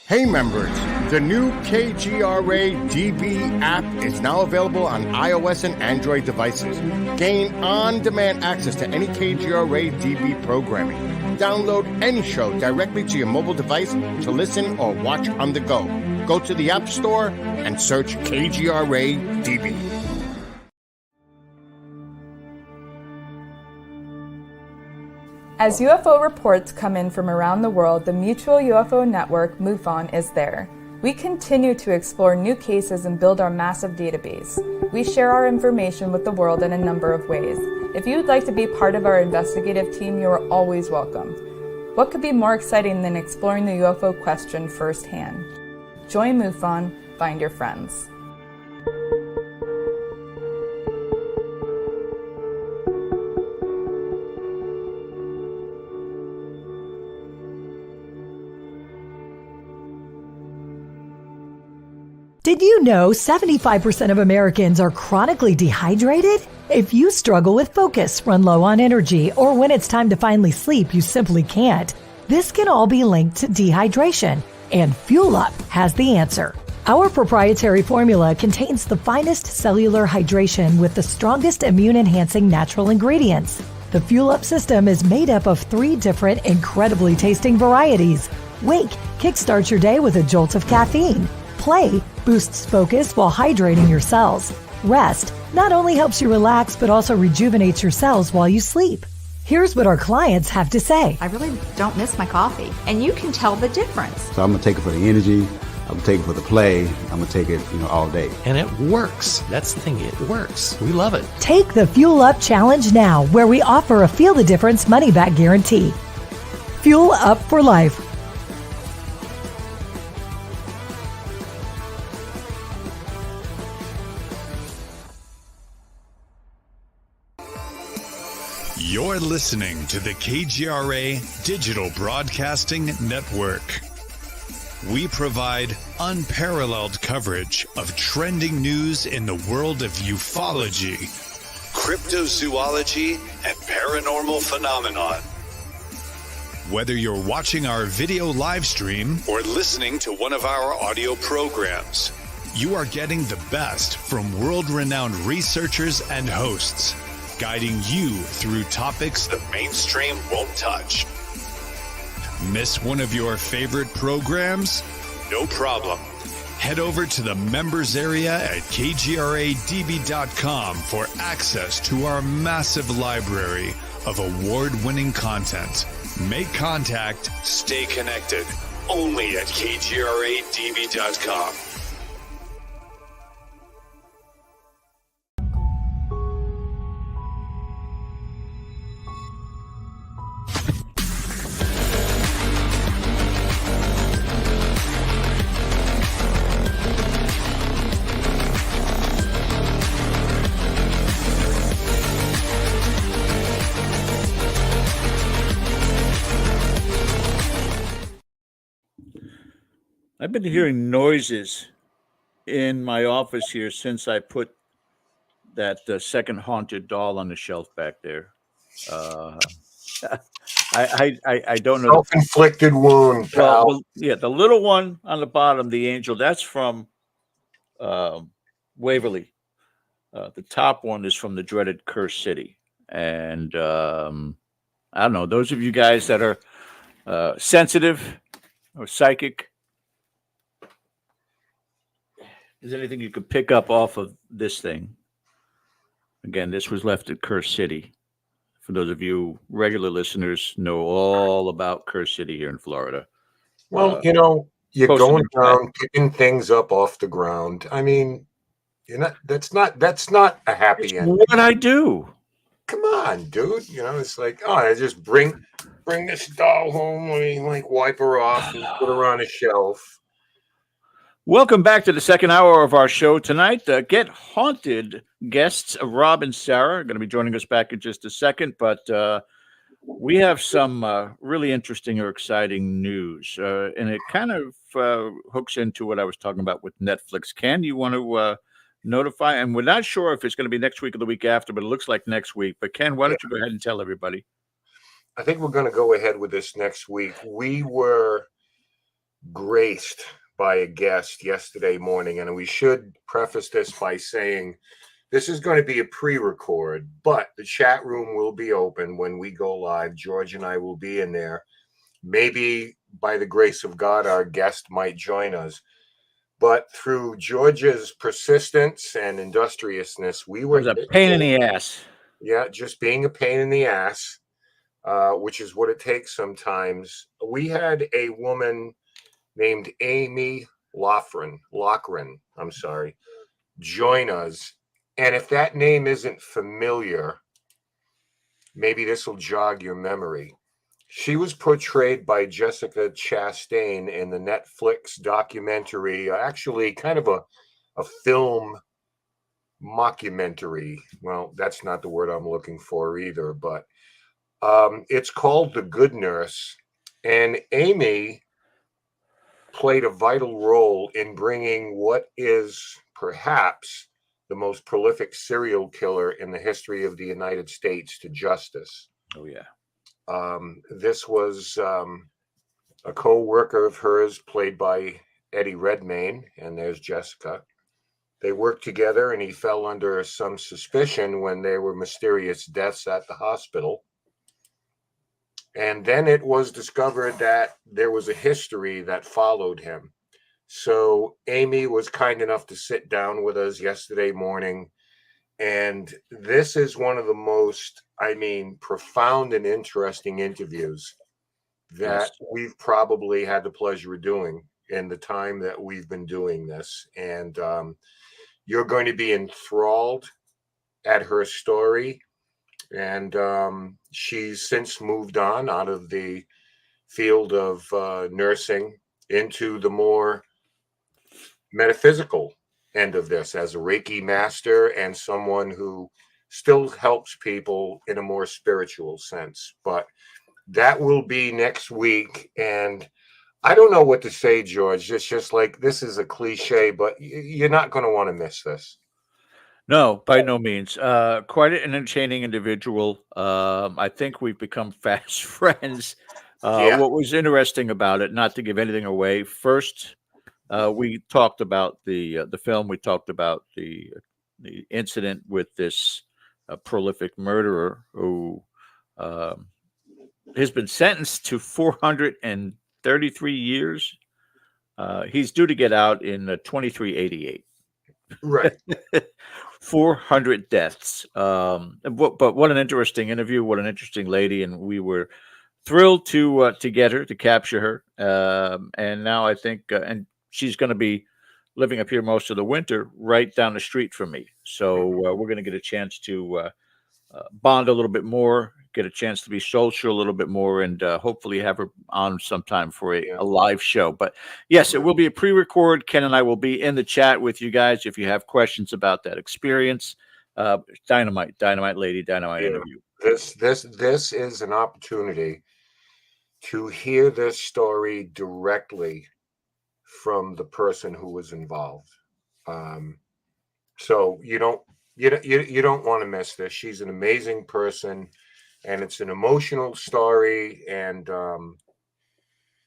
Hey members, the new KGRA DB app is now available on iOS and Android devices. Gain on-demand access to any KGRA DB programming. Download any show directly to your mobile device to listen or watch on the go. Go to the App Store and search KGRA DB. As UFO reports come in from around the world, the Mutual UFO Network, MUFON, is there. We continue to explore new cases and build our massive database. We share our information with the world in a number of ways. If you would like to be part of our investigative team, you are always welcome. What could be more exciting than exploring the UFO question firsthand? Join MUFON, find your friends. Did you know 75% of Americans are chronically dehydrated? If you struggle with focus, run low on energy, or when it's time to finally sleep, you simply can't, this can all be linked to dehydration, and Fuel Up has the answer. Our proprietary formula contains the finest cellular hydration with the strongest immune-enhancing natural ingredients. The Fuel Up system is made up of 3 different incredibly tasting varieties. Wake kickstarts your day with a jolt of caffeine. Play boosts focus while hydrating your cells. Rest not only helps you relax, but also rejuvenates your cells while you sleep. Here's what our clients have to say. I really don't miss my coffee, and you can tell the difference. So I'm going to take it for the energy. I'm going to take it for the play. I'm going to take it, all day. And it works. That's the thing. It works. We love it. Take the Fuel Up Challenge now, where we offer a Feel the Difference money-back guarantee. Fuel Up for life. You're listening to the KGRA Digital Broadcasting Network. We provide unparalleled coverage of trending news in the world of ufology, cryptozoology, and paranormal phenomenon. Whether you're watching our video live stream or listening to one of our audio programs, you are getting the best from world-renowned researchers and hosts, guiding you through topics the mainstream won't touch. Miss one of your favorite programs? No problem. Head over to the members area at kgradb.com for access to our massive library of award-winning content. Make contact, stay connected, only at kgradb.com. I've been hearing noises in my office here since I put that second haunted doll on the shelf back there. I don't know. Self-inflicted wound, pal. Well, the little one on the bottom, the angel, that's from Waverly. The top one is from the dreaded Curse City. And I don't know, those of you guys that are sensitive or psychic, is there anything you could pick up off of this thing? Again, this was left at Curse City. For those of you regular listeners, know all about Curse City here in Florida. Well, you're going down, picking things up off the ground. I mean, that's not a happy ending. What I do. Come on, dude. It's like, I just bring this doll home. Let me wipe her off and put her on a shelf. Welcome back to the second hour of our show tonight. Get Haunted guests Rob and Sarah are going to be joining us back in just a second, but we have some really interesting or exciting news, and it kind of hooks into what I was talking about with Netflix. Ken, you want to notify? And we're not sure if it's going to be next week or the week after, but it looks like next week. But Ken, why don't you go ahead and tell everybody? I think we're going to go ahead with this next week. We were graced by a guest yesterday morning, and we should preface this by saying this is going to be a pre-record, but the chat room will be open when we go live. George and I will be in there. Maybe by the grace of God, our guest might join us. But through George's persistence and industriousness, we were a pain in the ass. Yeah, just being a pain in the ass, which is what it takes sometimes. We had a woman named Amy Loughran, join us. And if that name isn't familiar, maybe this will jog your memory. She was portrayed by Jessica Chastain in the Netflix documentary, actually kind of a film mockumentary. Well, that's not the word I'm looking for either, but it's called The Good Nurse. And Amy played a vital role in bringing what is perhaps the most prolific serial killer in the history of the United States to justice. Oh, yeah. This was a co-worker of hers played by Eddie Redmayne, and there's Jessica. They worked together, and he fell under some suspicion when there were mysterious deaths at the hospital. And then it was discovered that there was a history that followed him. So Amy was kind enough to sit down with us yesterday morning. And this is one of the most, profound and interesting interviews that we've probably had the pleasure of doing in the time that we've been doing this. And you're going to be enthralled at her story. And she's since moved on out of the field of nursing into the more metaphysical end of this as a Reiki master and someone who still helps people in a more spiritual sense. But that will be next week. And I don't know what to say, George. It's just like, this is a cliche, but you're not going to want to miss this. No, by no means. Quite an entertaining individual. I think we've become fast friends. Yeah. What was interesting about it, not to give anything away, first we talked about the film. We talked about the incident with this prolific murderer who has been sentenced to 433 years. He's due to get out in 2388. Right. 400 deaths. But what an interesting interview. What an interesting lady. And we were thrilled to get her, to capture her. And now I think, and she's going to be living up here most of the winter, right down the street from me. So we're going to get a chance to bond a little bit more, get a chance to be social a little bit more, and hopefully have her on sometime for a live show. But yes, it will be a pre-record. Ken and I will be in the chat with you guys if you have questions about that experience. Dynamite lady, dynamite interview. This is an opportunity to hear this story directly from the person who was involved. So you don't want to miss this. She's an amazing person, and it's an emotional story. And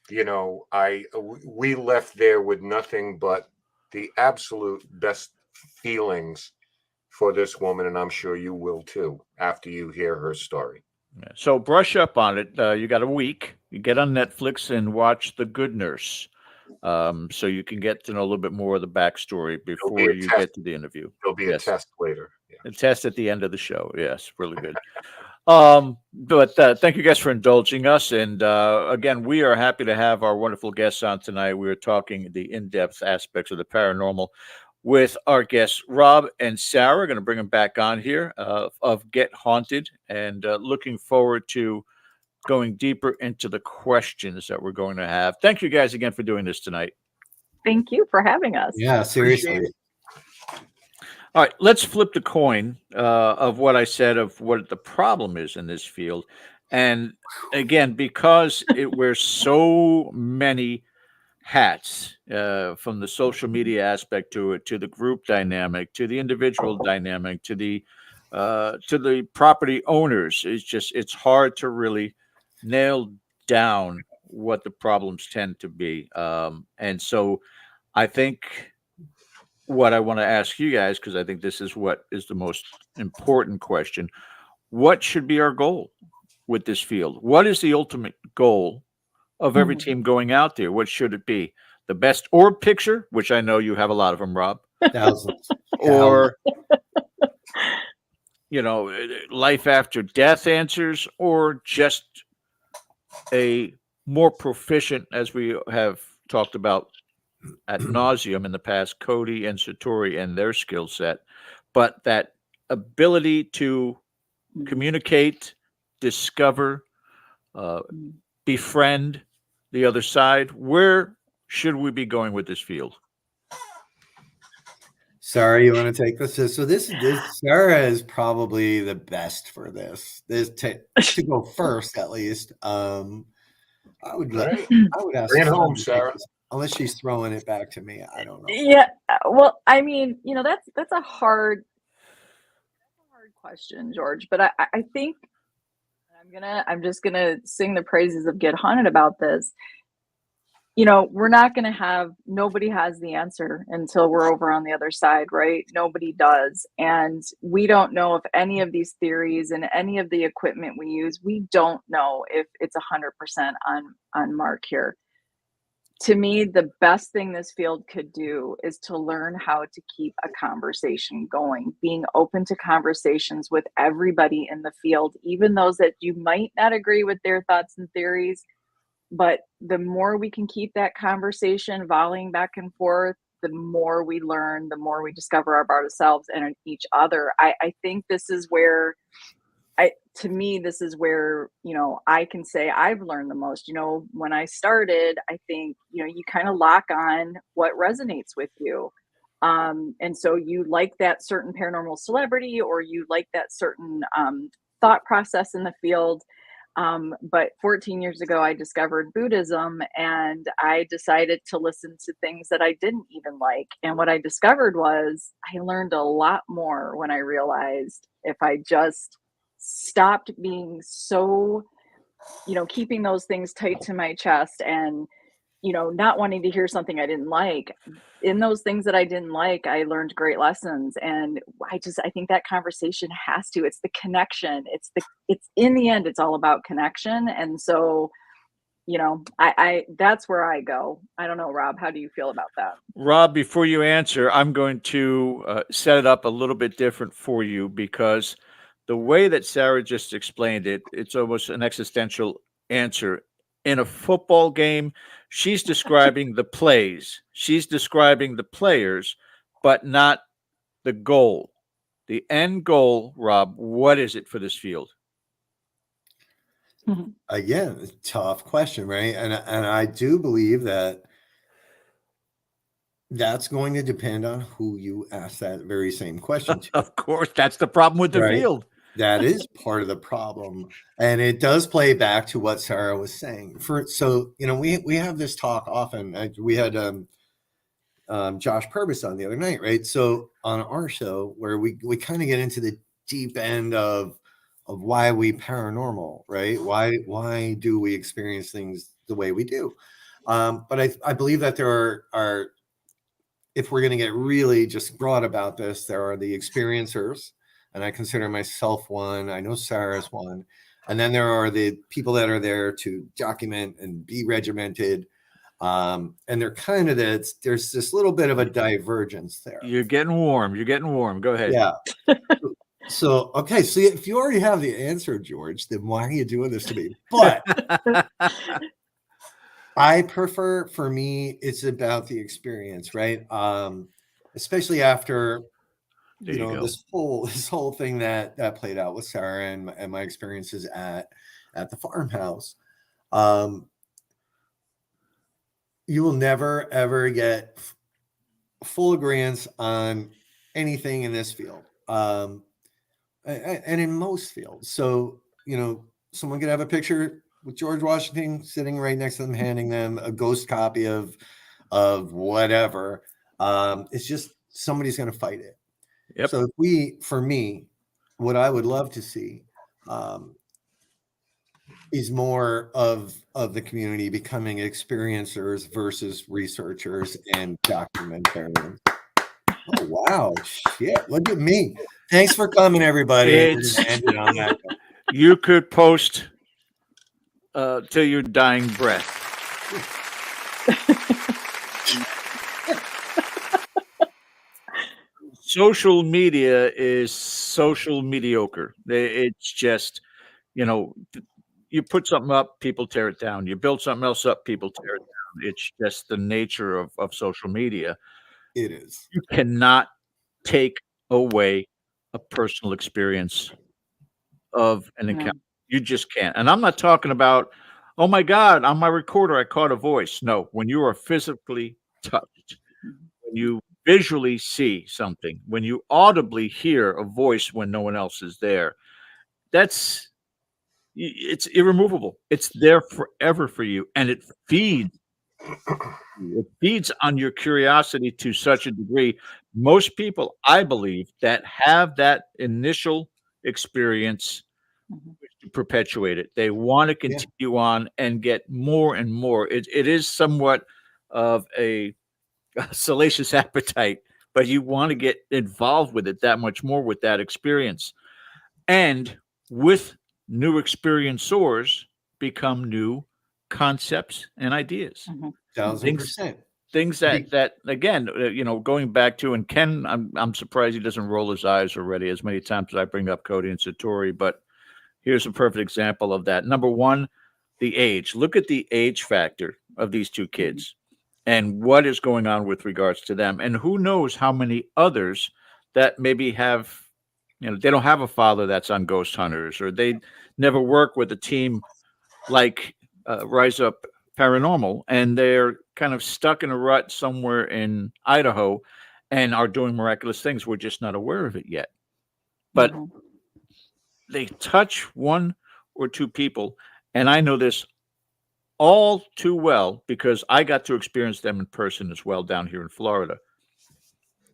we left there with nothing but the absolute best feelings for this woman, and I'm sure you will too after you hear her story. So brush up on it. You got a week. You get on Netflix and watch The Good Nurse. So you can get to know a little bit more of the backstory before you get to the interview. There'll be a test later. A test at the end of the show. Yes, really good. But thank you guys for indulging us. And again, we are happy to have our wonderful guests on tonight. We are talking the in-depth aspects of the paranormal with our guests, Rob and Sarah. Going to bring them back on here of Get Haunted, and looking forward to going deeper into the questions that we're going to have. Thank you guys again for doing this tonight. Thank you for having us. Yeah, seriously. All right, let's flip the coin of what I said of what the problem is in this field. And again, because it wears so many hats, from the social media aspect to it, to the group dynamic, to the individual dynamic, to the property owners, it's hard to really nail down what the problems tend to be. And so I think what I want to ask you guys, because I think this is what is the most important question: what should be our goal with this field? What is the ultimate goal of every team going out there? What should it be? The best orb picture, which I know you have a lot of them, Rob. Thousands. Or life after death answers, or just a more proficient, as we have talked about ad nauseum in the past, Cody and Satori and their skill set, but that ability to communicate, discover, befriend the other side. Where should we be going with this field? Sarah, you want to take this? So this Sarah is probably the best for this. This to go first, at least. I would ask Bring it home, Sarah. Unless she's throwing it back to me, I don't know. Yeah, well, I mean, that's a hard question, George. But I think I'm just gonna sing the praises of Get Haunted about this. Nobody has the answer until we're over on the other side, right? Nobody does. And we don't know if any of these theories and any of the equipment we use, we don't know if it's 100% on mark here. To me, the best thing this field could do is to learn how to keep a conversation going, being open to conversations with everybody in the field, even those that you might not agree with their thoughts and theories. But the more we can keep that conversation volleying back and forth, the more we learn, the more we discover about ourselves and each other. I think this is where, this is where, I can say I've learned the most. When I started, I think, you kind of lock on what resonates with you. And so you like that certain paranormal celebrity, or you like that certain thought process in the field. But 14 years ago, I discovered Buddhism, and I decided to listen to things that I didn't even like. And what I discovered was I learned a lot more when I realized if I just stopped being so, keeping those things tight to my chest, and not wanting to hear something I didn't like. In those things that I didn't like, I learned great lessons. And I think that conversation it's the connection. It's in the end, it's all about connection. And so, I that's where I go. I don't know, Rob, how do you feel about that? Rob, before you answer, I'm going to set it up a little bit different for you, because the way that Sarah just explained it, it's almost an existential answer. In a football game, she's describing the plays, she's describing the players, but not the goal. The end goal, Rob, what is it for this field? Again, tough question, right? And I do believe that that's going to depend on who you ask that very same question to. Of course, that's the problem with the Right? field. That is part of the problem, and it does play back to what Sarah was saying. We have this talk often. We had Josh Purvis on the other night, right? So on our show, where we kind of get into the deep end of why we paranormal, right? Why do we experience things the way we do? But I believe that there are, if we're going to get really just broad about this, there are the experiencers, and I consider myself one. I know Sarah's one. And then there are the people that are there to document and be regimented. And they're kind of there's this little bit of a divergence there. You're getting warm. Go ahead. Yeah. So, okay. So if you already have the answer, George, then why are you doing this to me? But I prefer, for me, it's about the experience, right? Especially after this whole thing that played out with Sarah and my experiences at the farmhouse. You will never ever get full agreement on anything in this field, and in most fields. So someone could have a picture with George Washington sitting right next to them, handing them a ghost copy of whatever. It's just somebody's going to fight it. Yep. So for me, what I would love to see is more of the community becoming experiencers versus researchers and documentarians. Oh, wow. Shit. Look at me. Thanks for coming, everybody. You could post till your dying breath. Social media is social mediocre. It's just, you put something up, people tear it down. You build something else up, people tear it down. It's just the nature of social media. It is. You cannot take away a personal experience of an encounter. You just can't. And I'm not talking about, oh my God, on my recorder, I caught a voice. No, when you are physically touched, when you visually see something, when you audibly hear a voice when no one else is there, it's irremovable. It's there forever for you. And it feeds on your curiosity to such a degree. Most people, I believe, that have that initial experience to perpetuate it. They want to continue on and get more and more. It is somewhat of a salacious appetite, but you want to get involved with it that much more with that experience. And with new experiencers become new concepts and ideas. 1,000%. Things that again, going back to, and Ken, I'm surprised he doesn't roll his eyes already as many times as I bring up Cody and Satori, but here's a perfect example of that. Number one, the age. Look at the age factor of these two kids and what is going on with regards to them. And who knows how many others that maybe have, they don't have a father that's on Ghost Hunters, or they never work with a team like Rise Up Paranormal, and they're kind of stuck in a rut somewhere in Idaho, and are doing miraculous things. We're just not aware of it yet. But they touch one or two people, and I know this all too well because I got to experience them in person as well down here in Florida.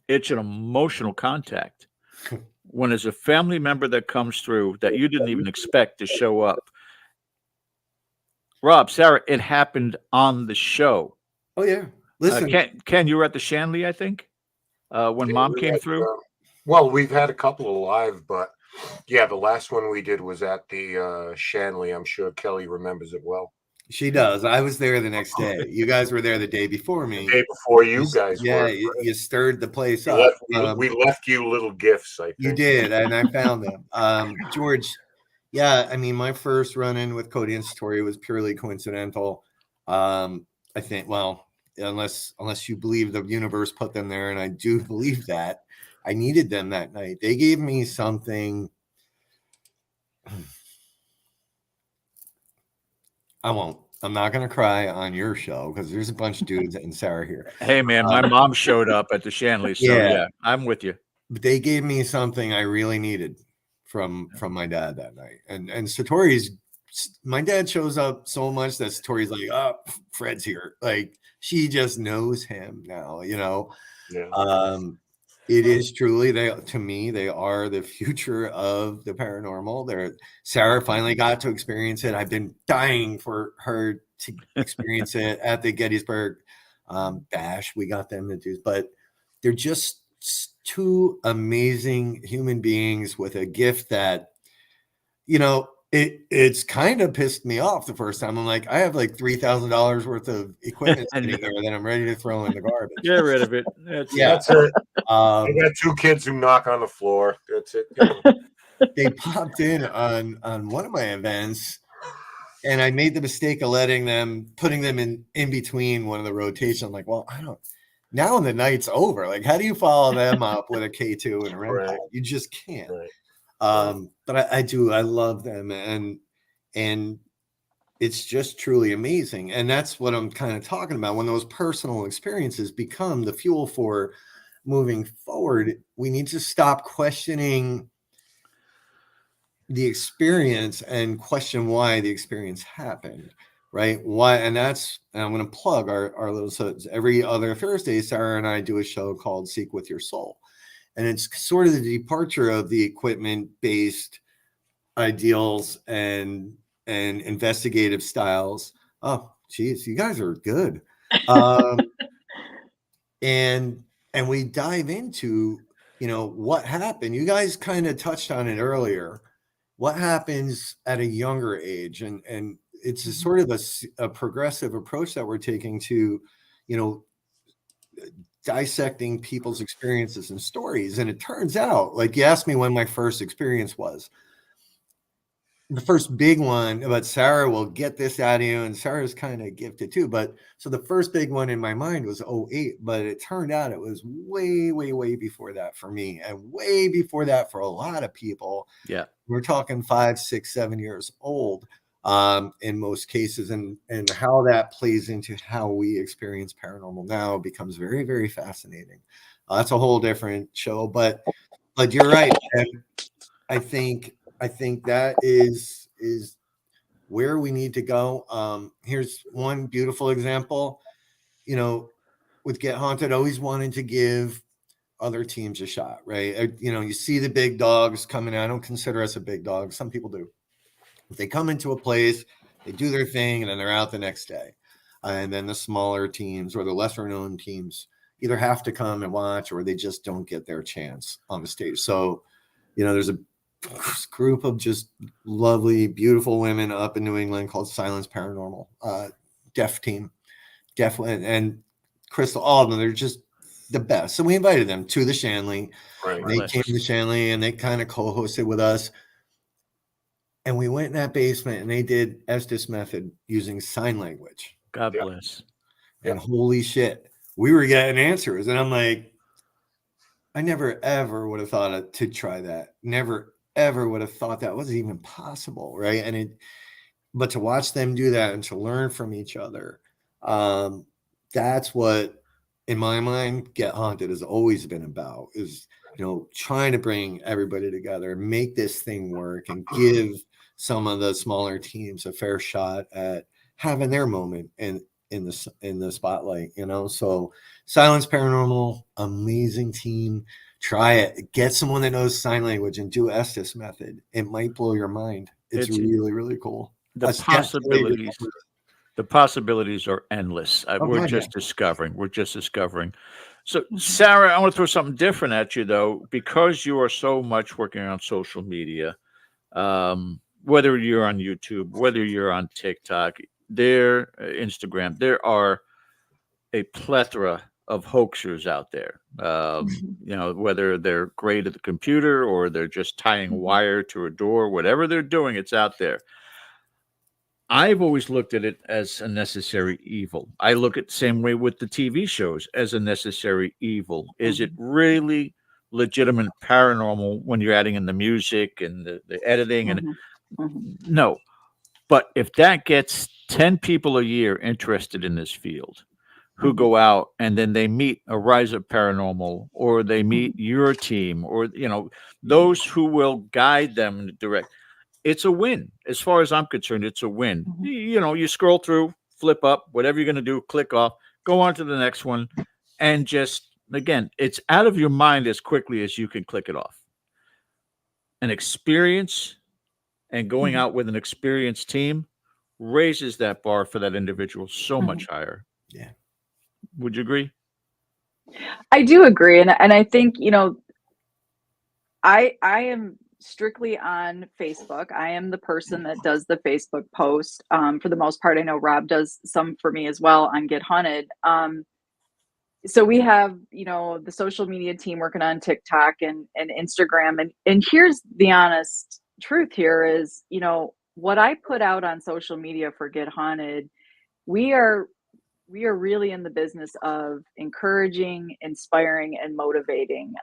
It's an emotional contact. When there's a family member that comes through that you didn't even expect to show up. Rob, Sarah, it happened on the show. Oh yeah. Listen, Ken, you were at the Shanley, I think, when Mom came through. Well, we've had a couple of live, but yeah, the last one we did was at the Shanley. I'm sure Kelly remembers it well. she does. I was there the next day. You guys were there the day before me. The day before you guys were. You stirred the place up. We left you little gifts, I think. You did, and I found them. George, yeah, I mean, my first run-in with Cody and Satori was purely coincidental. I think, well, unless you believe the universe put them there, and I do believe that. I needed them that night. They gave me something. I'm not going to cry on your show because there's a bunch of dudes and Sarah here. Hey, man, my mom showed up at the Shanley, so yeah, I'm with you. But they gave me something I really needed from my dad that night. And Satori's, my dad shows up so much that Satori's like, oh, Fred's here. Like, she just knows him now, you know? Yeah. It is truly, to me, they are the future of the paranormal. Sarah finally got to experience it. I've been dying for her to experience it at the Gettysburg Bash. We got them to do, but they're just two amazing human beings with a gift that, you know, it's kind of pissed me off the first time. I'm like, I have like $3,000 worth of equipment sitting there that I'm ready to throw in the garbage. Get rid of it. That's it. I got two kids who knock on the floor. That's it. They popped in on one of my events, and I made the mistake of putting them in between one of the rotations. I'm like, well, now the night's over. Like, how do you follow them up with a K2 and a REM pod? You just can't. Right. But I love them, and it's just truly amazing. And that's what I'm kind of talking about. When those personal experiences become the fuel for moving forward, we need to stop questioning the experience and question why the experience happened, right? Why? And I'm going to plug our little, so every other Thursday, Sarah and I do a show called Seek With Your Soul. And it's sort of the departure of the equipment-based ideals and investigative styles. Oh, geez, you guys are good. And we dive into, you know, what happened. You guys kind of touched on it earlier. What happens at a younger age? And it's a sort of a progressive approach that we're taking to, you know, dissecting people's experiences and stories. And it turns out, like, you asked me when my first experience was. The first big one, but Sarah will get this out of you, and Sarah's kind of gifted too. But so the first big one in my mind was 2008, but it turned out it was way, way, way before that for me, and way before that for a lot of people. Yeah. We're talking 5, 6, 7 years old in most cases, and how that plays into how we experience paranormal now becomes very, very fascinating. That's a whole different show, but you're right. And I think that is where we need to go. Here's one beautiful example, you know, with Get Haunted, always wanting to give other teams a shot, right? You know, you see the big dogs coming out. I don't consider us a big dog. Some people do. If they come into a place, they do their thing, and then they're out the next day. And then the smaller teams or the lesser known teams either have to come and watch, or they just don't get their chance on the stage. So, you know, there's a group of just lovely, beautiful women up in New England called Silence Paranormal, deaf team, deaf, and Crystal, all of them, they're just the best. So we invited them to the Shanley. Right. They came to the Shanley and they kind of co-hosted with us. And we went in that basement and they did Estes method using sign language. God bless. And holy shit, we were getting answers. And I'm like, I never, ever would have thought to try that. Never, ever would have thought that was even possible. Right. But to watch them do that and to learn from each other, that's what in my mind, Get Haunted has always been about is, trying to bring everybody together, make this thing work, and give some of the smaller teams a fair shot at having their moment in the spotlight. So Silence Paranormal, amazing team. Try it. Get someone that knows sign language and do Estes method. It might blow your mind. It's really, really cool. The possibilities are endless. We're just discovering. So, Sarah, I want to throw something different at you, though, because you are so much working on social media, whether you're on YouTube, whether you're on TikTok, Instagram, there are a plethora of hoaxers out there. Whether they're great at the computer or they're just tying wire to a door, whatever they're doing, it's out there. I've always looked at it as a necessary evil. I look at the same way with the TV shows as a necessary evil. Is it really legitimate paranormal when you're adding in the music and the editing? And no. But if that gets 10 people a year interested in this field who go out and then they meet a Rise Up Paranormal or they meet your team or, those who will guide them in the direct, it's a win. As far as I'm concerned, it's a win. You scroll through, flip up, whatever you're going to do, click off, go on to the next one. And just, again, it's out of your mind as quickly as you can click it off. An experience and going out with an experienced team raises that bar for that individual so much higher. Yeah. Would you agree? I do agree. And I think, I am strictly on Facebook. I am the person that does the Facebook post. For the most part, I know Rob does some for me as well on Get Hunted. So we have, the social media team working on TikTok and Instagram. And here's the honest truth here is, what I put out on social media for Get Haunted, we are really in the business of encouraging, inspiring, and motivating.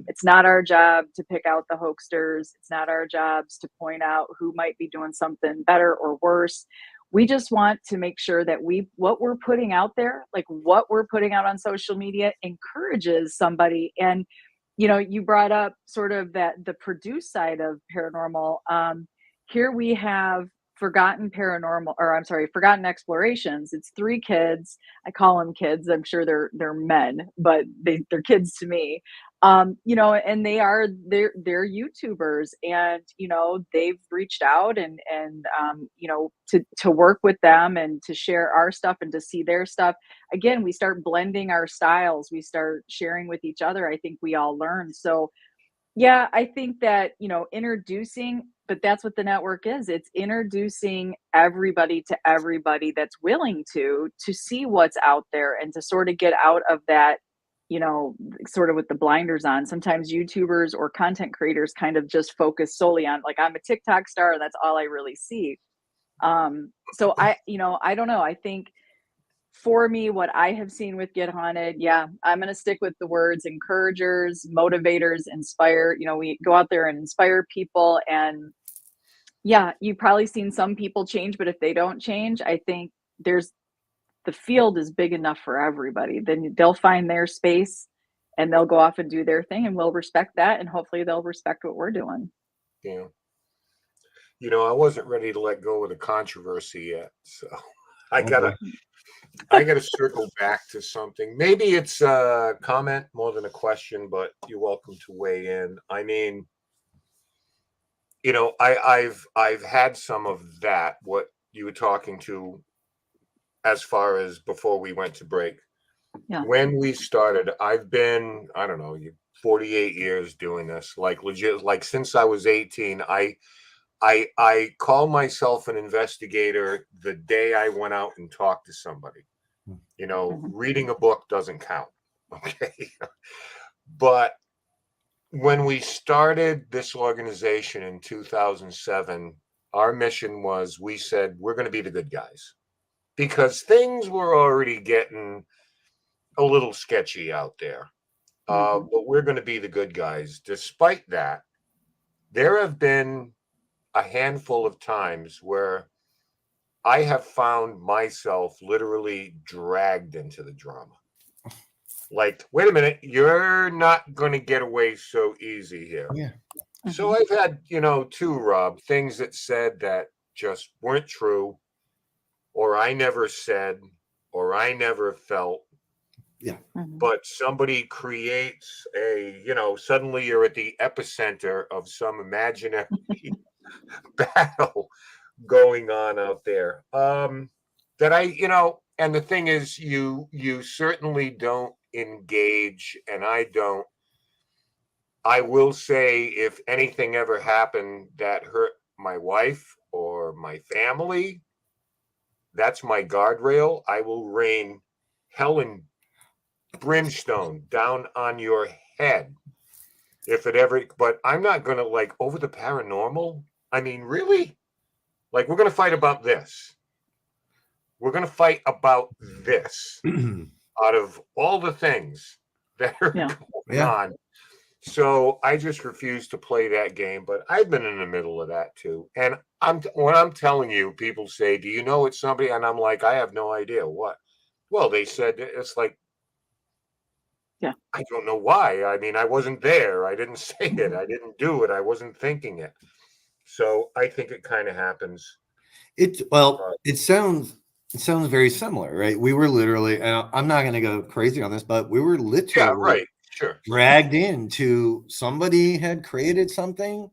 It's not our job to pick out the hoaxsters. It's not our jobs to point out who might be doing something better or worse. We just want to make sure that what we're putting out there, like what we're putting out on social media, encourages somebody. And, you brought up sort of the produce side of paranormal. Here we have Forgotten Explorations. It's 3 kids. I call them kids. I'm sure they're men, but they're kids to me. And they're YouTubers, and they've reached out and to work with them and to share our stuff and to see their stuff. Again, we start blending our styles. We start sharing with each other. I think we all learn. So yeah, I think that, introducing, but that's what the network is. It's introducing everybody to everybody that's willing to see what's out there and to sort of get out of that, sort of with the blinders on. Sometimes YouTubers or content creators kind of just focus solely on, like, I'm a TikTok star and that's all I really see. So I don't know. I think for me, what I have seen with Get Haunted, yeah, I'm going to stick with the words encouragers, motivators, inspire. We go out there and inspire people. And yeah, you've probably seen some people change, but if they don't change, I think the field is big enough for everybody. Then they'll find their space and they'll go off and do their thing, and we'll respect that. And hopefully they'll respect what we're doing. Yeah. I wasn't ready to let go of the controversy yet. So I gotta circle back to something. Maybe it's a comment more than a question, but you're welcome to weigh in. I mean, I've had some of that, what you were talking to, as far as before we went to break. Yeah. When we started, I've been, 48 years doing this, like legit, like since I was 18. I call myself an investigator the day I went out and talked to somebody. Reading a book doesn't count. Okay. But when we started this organization in 2007, our mission was, we said, we're going to be the good guys, because things were already getting a little sketchy out there. But we're going to be the good guys. Despite that, there have been a handful of times where I have found myself literally dragged into the drama. like, wait a minute, you're not going to get away so easy here. Yeah. So I've had, too, Rob, things that said that just weren't true, or I never said, or I never felt. Yeah. But somebody creates suddenly you're at the epicenter of some imaginary battle going on out there. That and the thing is, you certainly don't engage, and I don't. I will say, if anything ever happened that hurt my wife or my family, that's my guardrail. I will rain hell and brimstone down on your head if it ever. But I'm not going to, like, over the paranormal. I mean, really? Like, we're going to fight about this. We're going to fight about this out of all the things that are going on. So I just refuse to play that game, but I've been in the middle of that too. And when I'm telling you, people say, do you know it's somebody? And I'm like, I have no idea what. Well, they said, it's like, I don't know why. I mean, I wasn't there. I didn't say it. I didn't do it. I wasn't thinking it. So I think it kind of happens. It sounds very similar, right? We were literally, and I'm not going to go crazy on this, but we were literally dragged into, somebody had created something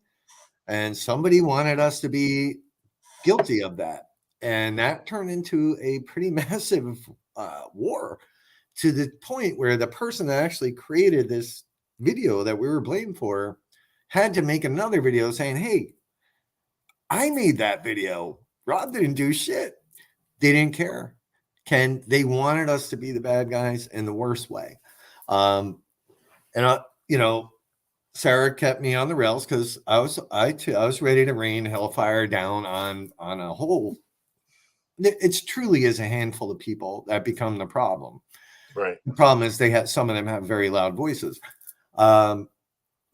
and somebody wanted us to be guilty of that. And that turned into a pretty massive war, to the point where the person that actually created this video that we were blamed for had to make another video saying, hey, I made that video. Rob didn't do shit. They didn't care. They wanted us to be the bad guys in the worst way. Sarah kept me on the rails because I was ready to rain hellfire down on a whole. It's truly is a handful of people that become the problem. Right. The problem is some of them have very loud voices. But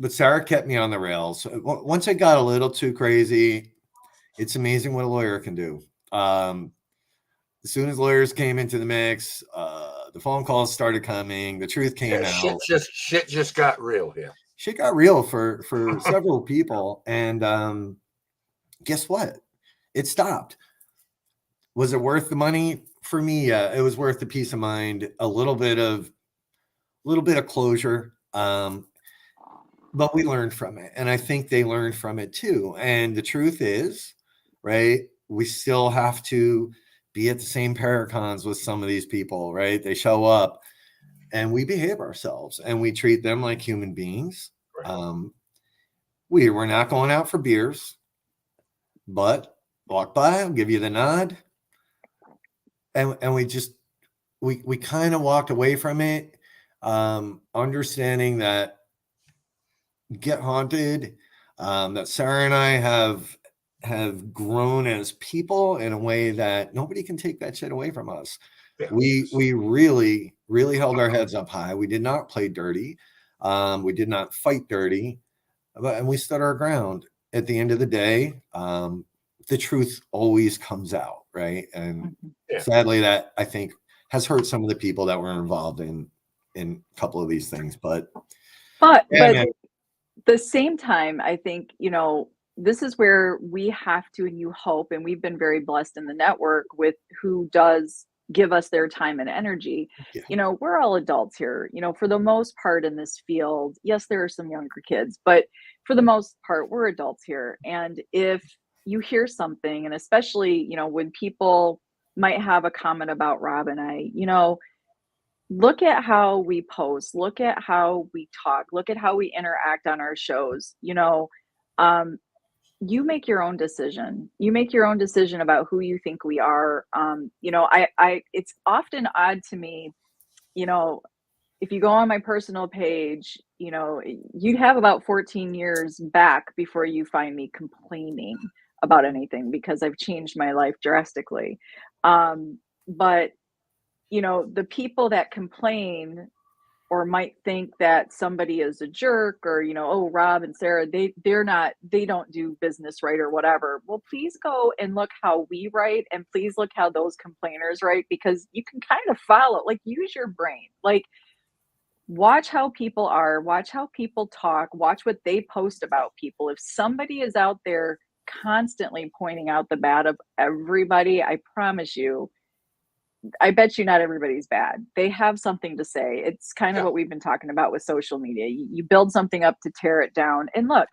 Sarah kept me on the rails. Once it got a little too crazy, it's amazing what a lawyer can do. As soon as lawyers came into the mix, the phone calls started coming. The truth came out. Shit just got real here. Shit got real for several people. And guess what? It stopped. Was it worth the money? For me, it was worth the peace of mind, a little bit of closure. But we learned from it. And I think they learned from it too. And the truth is, right, we still have to be at the same paracons with some of these people, right? They show up and we behave ourselves and we treat them like human beings. Right. We're not going out for beers, but walk by, I'll give you the nod. And we kind of walked away from it, understanding that Get Haunted, that Sarah and I have grown as people in a way that nobody can take that shit away from us. Yeah. We really, really held our heads up high. We did not play dirty. We did not fight dirty, and we stood our ground. At the end of the day, the truth always comes out, right? And sadly, that I think has hurt some of the people that were involved in a couple of these things. But the same time, I think, this is where we have to, and you hope, and we've been very blessed in the network with who does give us their time and energy. Yeah. We're all adults here, for the most part in this field. Yes, there are some younger kids, but for the most part, we're adults here. And if you hear something, and especially, when people might have a comment about Rob and I, look at how we post, look at how we talk, look at how we interact on our shows. You make your own decision. You make your own decision about who you think we are. It's often odd to me, if you go on my personal page, you'd have about 14 years back before you find me complaining about anything, because I've changed my life drastically. But the people that complain or might think that somebody is a jerk, or, oh, Rob and Sarah, they don't do business right or whatever. Well, please go and look how we write, and please look how those complainers write, because you can kind of follow, like, use your brain. Like, watch how people are, watch how people talk, watch what they post about people. If somebody is out there constantly pointing out the bad of everybody, I promise you, I bet you not everybody's bad. They have something to say. It's kind of Yeah. what we've been talking about with social media. You build something up to tear it down. And look,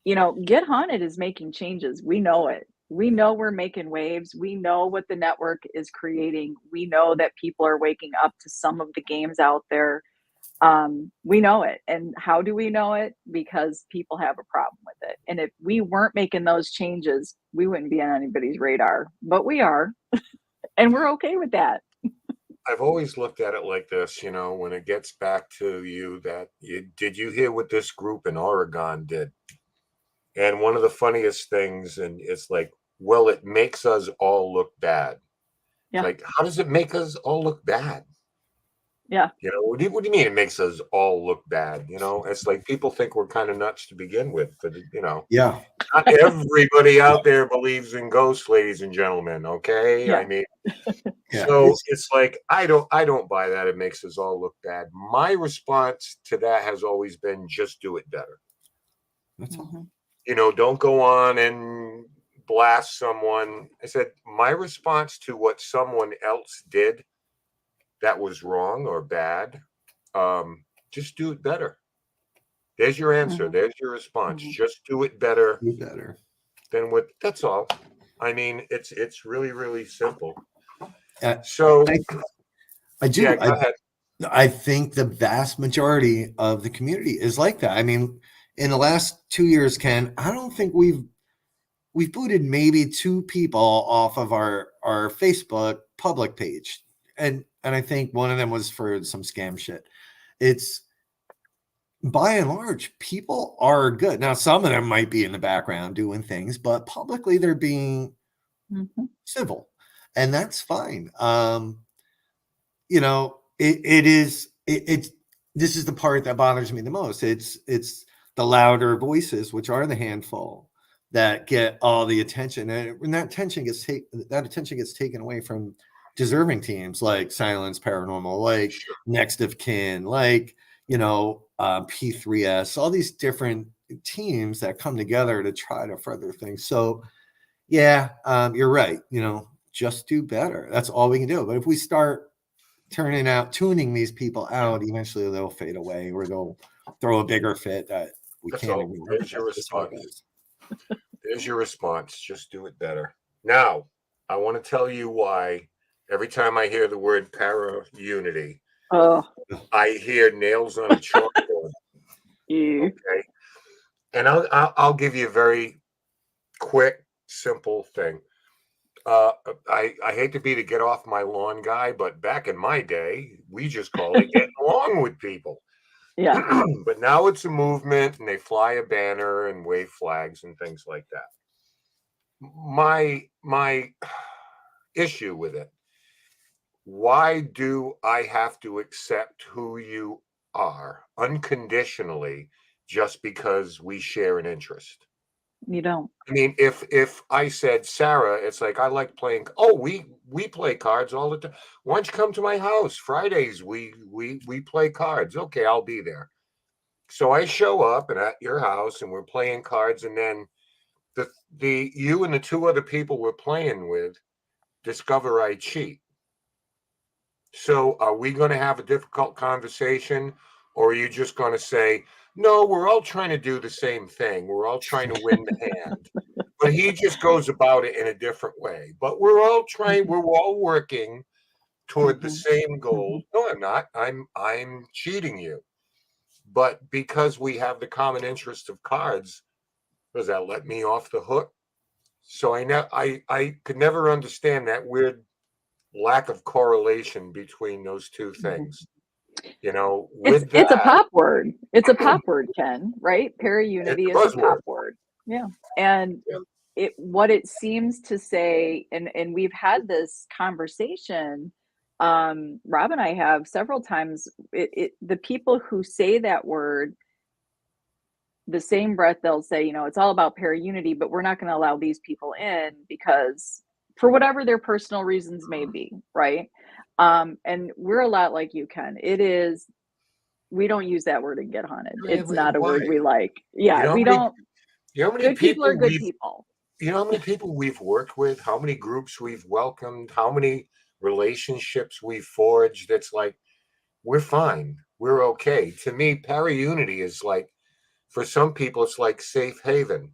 Get Haunted is making changes. We know it. We know we're making waves. We know what the network is creating. We know that people are waking up to some of the games out there. We know it. And how do we know it? Because people have a problem with it. And if we weren't making those changes, we wouldn't be on anybody's radar. But we are, and we're okay with that. I've always looked at it like this, when it gets back to you that did you hear what this group in Oregon did? And one of the funniest things, and it's like, well, it makes us all look bad. Yeah. It's like, how does it make us all look bad? Yeah. What do you mean it makes us all look bad? It's like people think we're kind of nuts to begin with, but Yeah. not everybody out there believes in ghosts, ladies and gentlemen. Okay. Yeah. I mean, Yeah. so it's like, I don't buy that. It makes us all look bad. My response to that has always been just do it better. That's all. Don't go on and blast someone. I said, my response to what someone else did that was wrong or bad, just do it better. There's your answer. There's your response. Just do it better. Do better. Than what, that's all. I mean, it's really, really simple. So I do. Yeah, go ahead. I think the vast majority of the community is like that. I mean, in the last 2 years, Ken, I don't think we've booted maybe 2 people off of our Facebook public page. And I think one of them was for some scam shit. It's by and large, people are good. Now, some of them might be in the background doing things, but publicly they're being civil, and that's fine. This is the part that bothers me the most. It's the louder voices, which are the handful, that get all the attention, and when that attention gets taken away from deserving teams like Silence Paranormal, like Next of Kin, like P3S, all these different teams that come together to try to further things. So yeah, you're right. Just do better. That's all we can do. But if we start tuning these people out, eventually they'll fade away, or they'll throw a bigger fit that we can't even. There's your response. There's your response. Just do it better. Now, I want to tell you why every time I hear the word para-unity, I hear nails on a chalkboard. Okay. And I'll give you a very quick, simple thing. I hate to be the get off my lawn guy, but back in my day, we just called it getting along with people. Yeah. But now it's a movement, and they fly a banner and wave flags and things like that. My issue with it, why do I have to accept who you are unconditionally just because we share an interest? You don't. I mean, if I said, Sarah, it's like, I like playing. Oh, we play cards all the time. Why don't you come to my house Fridays? We play cards. Okay, I'll be there. So I show up and at your house, and we're playing cards, and then you and the 2 other people we're playing with discover I cheat. So are we going to have a difficult conversation, or are you just going to say, no, we're all trying to do the same thing. We're all trying to win the hand. But he just goes about it in a different way. But we're all working toward the same goal. No, I'm not. I'm cheating you. But because we have the common interest of cards, does that let me off the hook? So I could never understand that weird lack of correlation between those 2 things. It's a pop word. It's a pop word, Ken, right? Para-unity is a pop word. Yeah. And what it seems to say, and we've had this conversation, Rob and I have several times, the people who say that word, the same breath they'll say, it's all about para-unity, but we're not going to allow these people in because for whatever their personal reasons may be, right? And we're a lot like you, Ken. It is we don't use that word and get haunted. Yeah, It's not a why? word we like. Yeah, You know we how many, don't. you know how many Good people are good we've people. you know how many people we've worked with, how many groups we've welcomed, how many relationships we've forged. It's like we're fine, we're okay. To me, para-unity is like, for some people, it's like safe haven.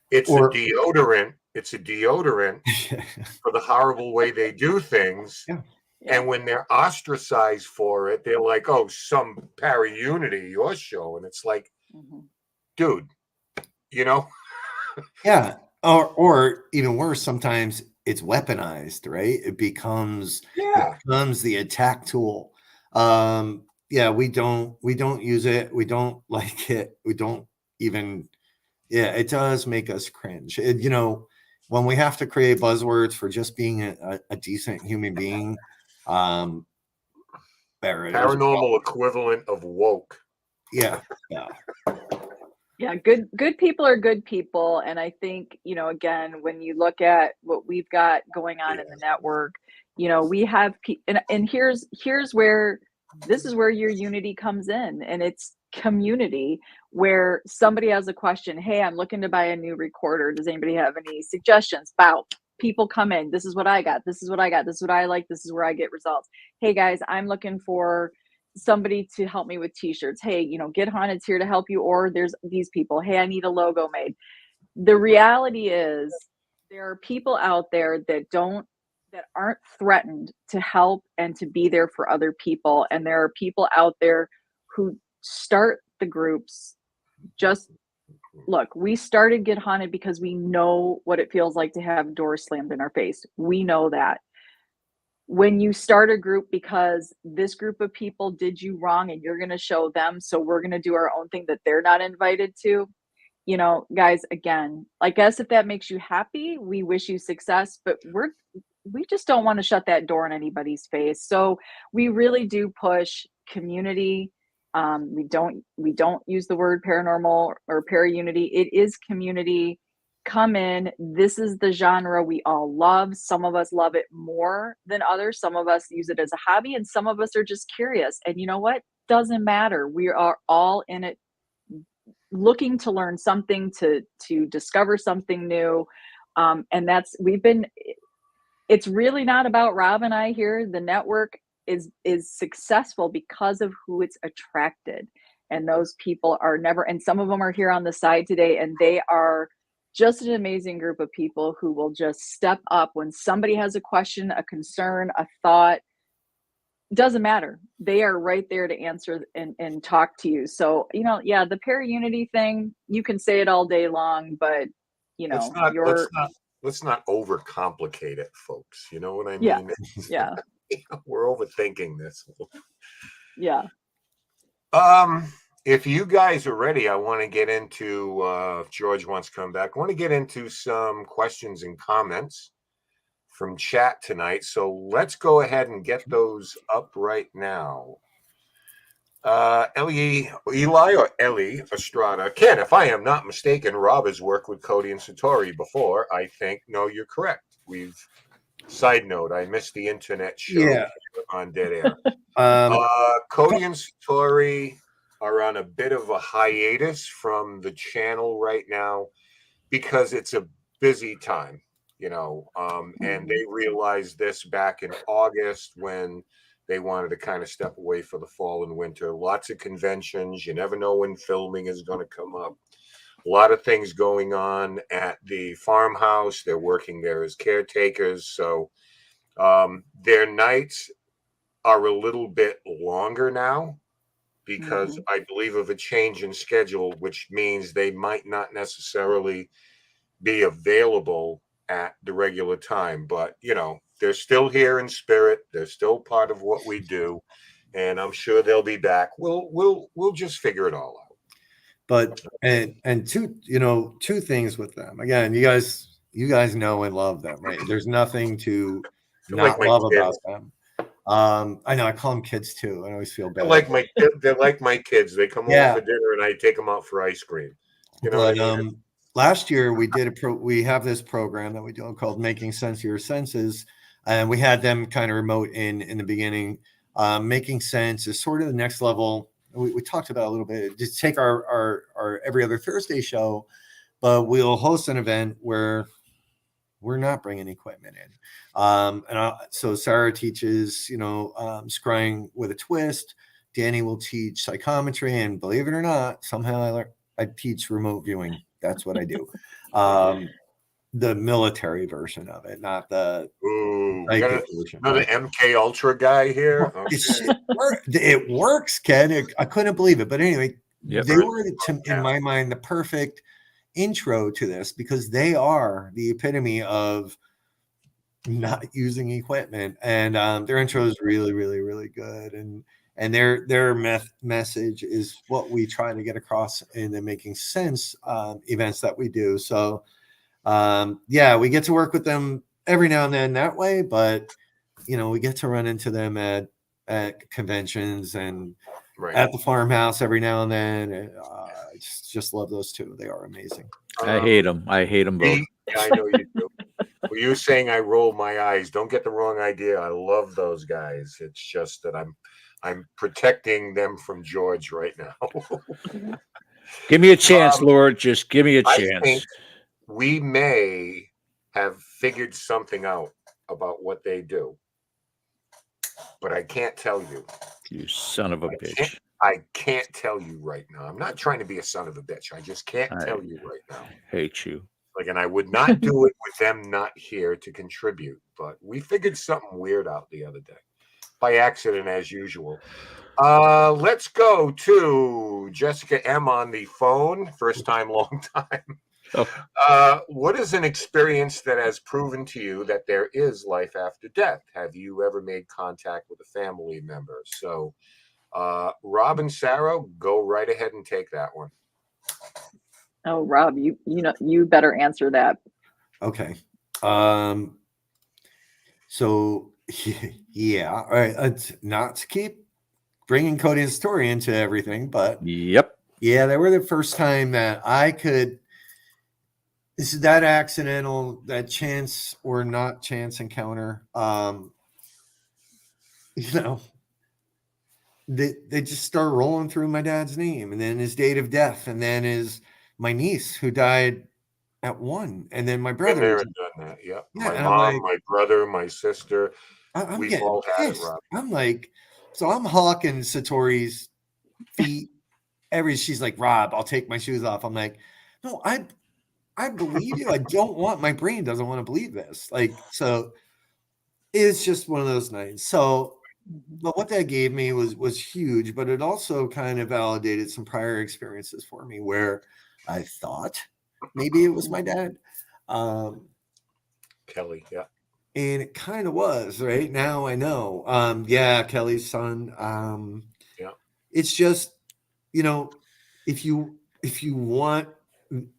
It's a Or deodorant. It's a deodorant for the horrible way they do things. Yeah. And when they're ostracized for it, they're like, "Oh, some para-unity your show," and it's like, dude, you know. Yeah. Or even worse, sometimes it's weaponized, right? It becomes the attack tool. Yeah, we don't use it. We don't like it. We don't even, it does make us cringe. When we have to create buzzwords for just being a decent human being, paranormal equivalent of woke. Yeah. Yeah, good people are good people. And I think, again, when you look at what we've got going on in the network, we have and here's where this is where your unity comes in, and it's community, where somebody has a question. Hey, I'm looking to buy a new recorder. Does anybody have any suggestions? People come in. This is what I got. This is what I got. This is what I like. This is where I get results. Hey guys, I'm looking for somebody to help me with t-shirts. Hey, Get Haunted's here to help you. Or there's these people. Hey, I need a logo made. The reality is there are people out there that aren't threatened to help and to be there for other people. And there are people out there who start the groups. Just look, we started Get Haunted because we know what it feels like to have doors slammed in our face. We know that. When you start a group because this group of people did you wrong and you're going to show them, so we're going to do our own thing that they're not invited to, guys, again, I guess if that makes you happy, we wish you success, but we just don't want to shut that door in anybody's face. So we really do push community. We don't use the word paranormal or para-unity. It is community. Come in. This is the genre we all love. Some of us love it more than others. Some of us use it as a hobby, and some of us are just curious. And you know what? Doesn't matter. We are all in it, looking to learn something, to discover something new. And it's really not about Rob and I here. The network is successful because of who it's attracted. And those people are never, and some of them are here on the side today, and they are just an amazing group of people who will just step up when somebody has a question, a concern, a thought. Doesn't matter. They are right there to answer and talk to you. So, the para-unity thing, you can say it all day long, but let's not overcomplicate it, folks. You know what I mean? Yeah. We're overthinking this. Yeah. If you guys are ready, I want to get into, if George wants to come back, I want to get into some questions and comments from chat tonight. So let's go ahead and get those up right now. Eli or Ellie Estrada. Ken, if I am not mistaken, Rob has worked with Cody and Satori before, I think. No, you're correct. Side note, I missed the internet show on Dead Air. Cody and Satori are on a bit of a hiatus from the channel right now because it's a busy time, and they realized this back in August when they wanted to kind of step away for the fall and winter. Lots of conventions. You never know when filming is going to come up. A lot of things going on at the farmhouse. They're working there as caretakers. So their nights are a little bit longer now because I believe of a change in schedule, which means they might not necessarily be available at the regular time. But, they're still here in spirit. They're still part of what we do. And I'm sure they'll be back. We'll just figure it all out. But and two things with them. Again, you guys know and love them, right? There's nothing to not love about them. I know I call them kids too. I always feel bad. They're like my kids. They come over for dinner and I take them out for ice cream. Last year we did we have this program that we do called Making Sense of Your Senses, and we had them kind of remote in the beginning. making sense is sort of the next level. We talked about a little bit. Just take our every other Thursday show, but we'll host an event where we're not bringing equipment in. So Sarah teaches, scrying with a twist. Danny will teach psychometry, and believe it or not, somehow I teach remote viewing. That's what I do. The military version of it, not the we got another MK Ultra guy here. Okay. It works, Ken. I couldn't believe it, but anyway, they were, in my mind, the perfect intro to this because they are the epitome of not using equipment, and their intro is really, really, really good, and their message is what we try to get across in the Making Sense events that we do. So we get to work with them every now and then that way, but we get to run into them at conventions and at the farmhouse every now and then. And, I just love those two. They are amazing. I hate them. I hate them both. I know you do. Were you saying I roll my eyes? Don't get the wrong idea. I love those guys. It's just that I'm protecting them from George right now. Give me a chance, Lord. Just give me a chance. I think we may have figured something out about what they do, but I can't tell you. You son of a bitch. I can't tell you right now. I'm not trying to be a son of a bitch. I just can't tell you right now. Hate you. And I would not do it with them not here to contribute, but we figured something weird out the other day by accident, as usual. Let's go to Jessica M on the phone. First time, long time. What is an experience that has proven to you that there is life after death? Have you ever made contact with a family member? So, Rob and Sarah, go right ahead and take that one. Oh, Rob, you better answer that. Okay. So yeah, all right. It's not to keep bringing Cody and story into everything, but yeah, they were the first time that I could. This is that accidental, that chance or not chance encounter. They just start rolling through my dad's name, and then his date of death, and then my niece who died at 1, and then my brother. Been there and done that. Yep. My mom, my brother, my sister. We've all had it, Rob. I'm like, so I'm hawking Satori's feet. She's like, Rob, I'll take my shoes off. I'm like, no, I believe you. I don't want, my brain doesn't want to believe this. So it's just one of those nights. So, but what that gave me was huge, but it also kind of validated some prior experiences for me where I thought maybe it was my dad. Kelly, yeah. And it kind of was. Right now I know. Kelly's son. It's just, if you want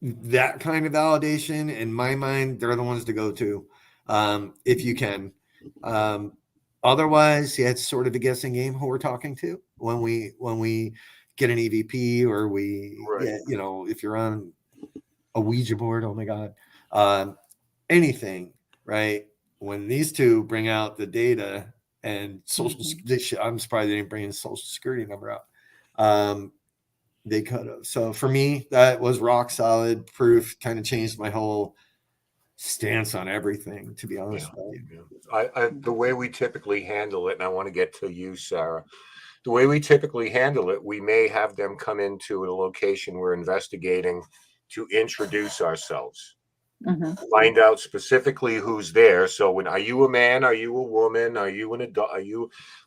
that kind of validation, in my mind, they're the ones to go to, if you can. Otherwise, it's sort of a guessing game who we're talking to when we get an EVP or if you're on a Ouija board, oh my God, anything, right? When these two bring out the data and I'm surprised they didn't bring in social security number out. They could have. So for me, that was rock solid proof, kind of changed my whole stance on everything, to be honest with you. The way we typically handle it, and I want to get to you, Sarah, the way we typically handle it, we may have them come into a location we're investigating to introduce ourselves, find out specifically who's there. So are you a man? Are you a woman? Are you an adult?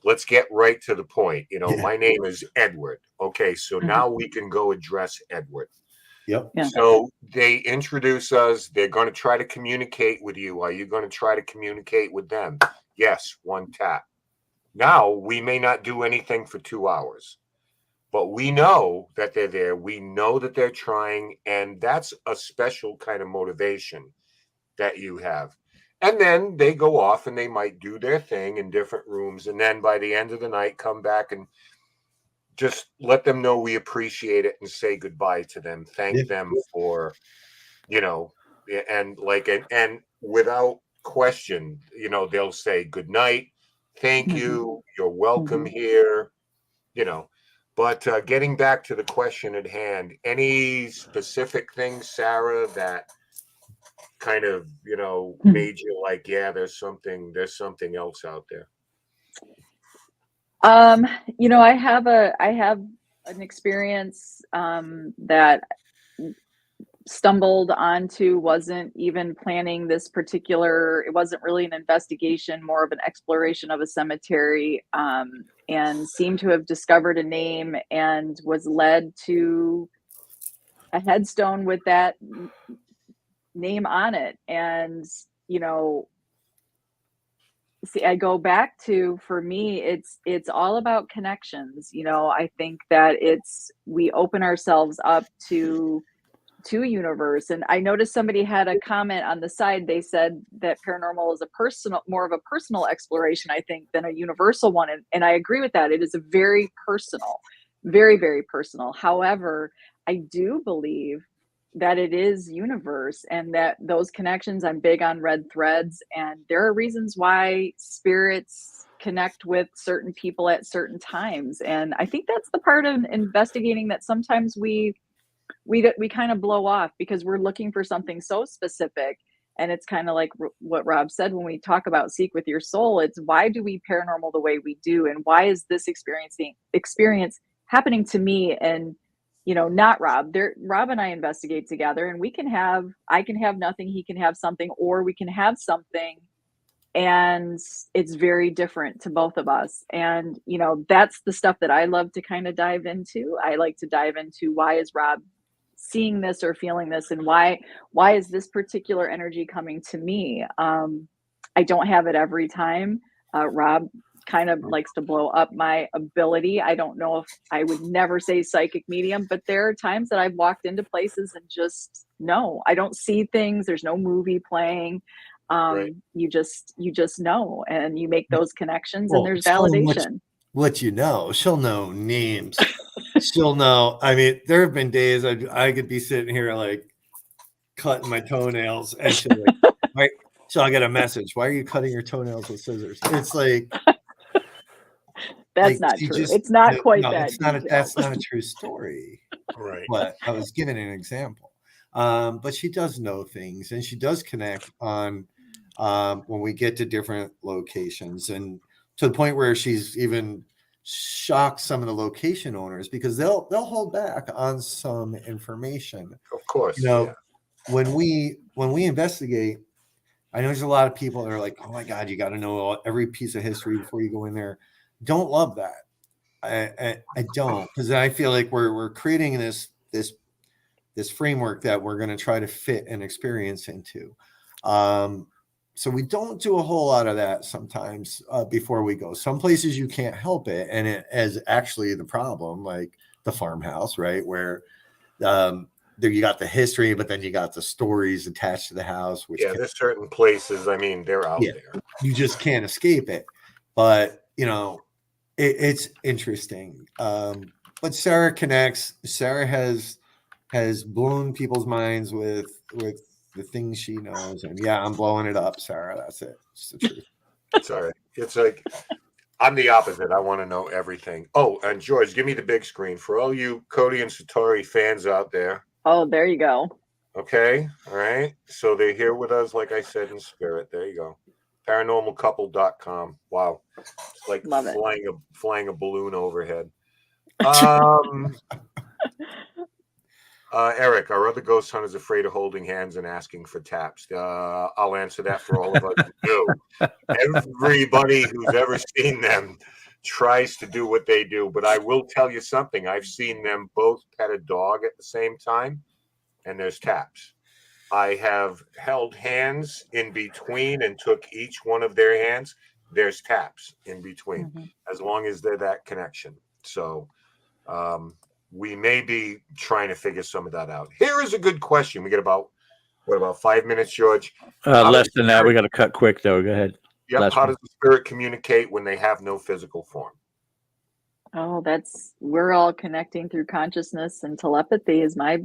Let's get right to the point. My name is Edward. Okay. So now we can go address Edward. Yep. Yeah. So they introduce us. They're going to try to communicate with you. Are you going to try to communicate with them? Yes. One tap. Now we may not do anything for 2 hours, but we know that they're there. We know that they're trying, and that's a special kind of motivation that you have. And then they go off and they might do their thing in different rooms. And then by the end of the night, come back and just let them know we appreciate it and say goodbye to them. Thank them for, and without question, they'll say good night. Thank you. You're welcome here. But getting back to the question at hand, any specific things, Sarah, that kind of made you like, yeah, there's something else out there? I have an experience that stumbled onto, wasn't even planning this particular, it wasn't really an investigation, more of an exploration of a cemetery, and seemed to have discovered a name and was led to a headstone with that name on it. And see, I go back to, for me, it's all about connections. I think that we open ourselves up to universe. And I noticed somebody had a comment on the side. They said that paranormal is more of a personal exploration, I think, than a universal one. And I agree with that. It is a very personal, very, very personal. However, I do believe that it is universe, and that those connections, I'm big on red threads, and there are reasons why spirits connect with certain people at certain times. And I think that's the part of investigating that sometimes we kind of blow off, because we're looking for something so specific. And it's kind of like what Rob said, when we talk about seek with your soul, it's why do we paranormal the way we do? And why is this experience happening to me? And, not Rob. Rob and I investigate together, and I can have nothing, he can have something, or we can have something, and it's very different to both of us. And, that's the stuff that I love to kind of dive into. I like to dive into, why is Rob seeing this or feeling this, and why is this particular energy coming to me? I don't have it every time. Rob kind of likes to blow up my ability. I don't know if I would never say psychic medium, but there are times that I've walked into places and just know. I don't see things. There's no movie playing. Right. You just know, and you make those connections, and there's validation. Let you know, she'll know names. She'll know. I mean, there have been days I could be sitting here like cutting my toenails, and she'll like, right? So I get a message. Why are you cutting your toenails with scissors? It's like, that's not true. It's not quite that. That's not a true story. Right. But I was giving an example. But she does know things, and she does connect on when we get to different locations, and to the point where she's even shocked some of the location owners, because they'll hold back on some information. Of course. When we investigate, I know there's a lot of people that are like, oh my God, you got to know every piece of history before you go in there. Don't love that. I don't, because I feel like we're creating this framework that we're going to try to fit an experience into. So we don't do a whole lot of that sometimes before we go. Some places you can't help it, and it is actually the problem, like the farmhouse, right? Where there you got the history, but then you got the stories attached to the house. Which there's certain places, I mean, they're out there. You just can't escape it. But, it's interesting. But Sarah connects. Sarah has blown people's minds with the things she knows. And I'm blowing it up, Sarah. That's it. It's the truth. Sorry. It's like, I'm the opposite. I want to know everything. Oh, and George, give me the big screen for all you Cody and Satori fans out there. Oh, there you go. Okay. All right. So they're here with us, like I said, in spirit. There you go. Paranormalcouple.com. Wow. It's like flying a balloon overhead. Eric, our other ghost hunt is afraid of holding hands and asking for taps. I'll answer that for all of us. Everybody who's ever seen them tries to do what they do, but I will tell you something. I've seen them both pet a dog at the same time, and there's taps. I have held hands in between and took each one of their hands. There's taps in between, as long as they're that connection. So we may be trying to figure some of that out. Here is a good question. We get about 5 minutes, George? Less than that. We got to cut quick, though. Go ahead. Yep. How does the spirit communicate when they have no physical form? Oh, we're all connecting through consciousness, and telepathy is my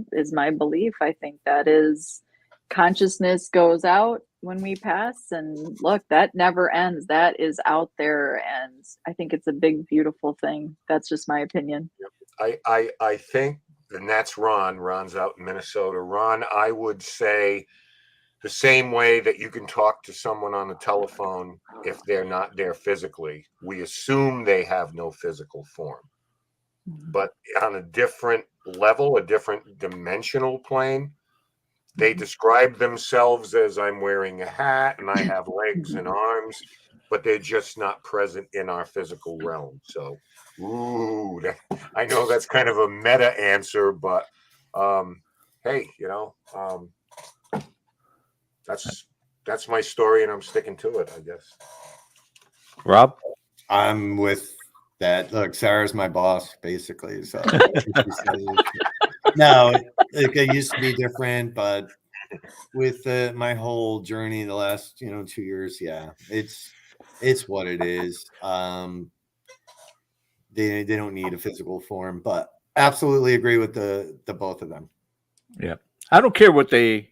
belief. I think that is, consciousness goes out, when we pass. And look, that never ends. That is out there, and I think it's a big, beautiful thing. That's just my opinion. I think, and that's Ron. Ron's out in Minnesota. Ron, I would say the same way that you can talk to someone on the telephone if they're not there physically. We assume they have no physical form, but on a different level, a different dimensional plane, they describe themselves as I'm wearing a hat and I have legs and arms, but they're just not present in our physical realm. So, I know that's kind of a meta answer, but hey, that's my story, and I'm sticking to it, I guess. Rob? I'm with that. Look, Sarah's my boss, basically. So no, it used to be different, but with my whole journey the last 2 years, yeah, it's what it is. They don't need a physical form, but absolutely agree with the both of them. Yeah, I don't care what they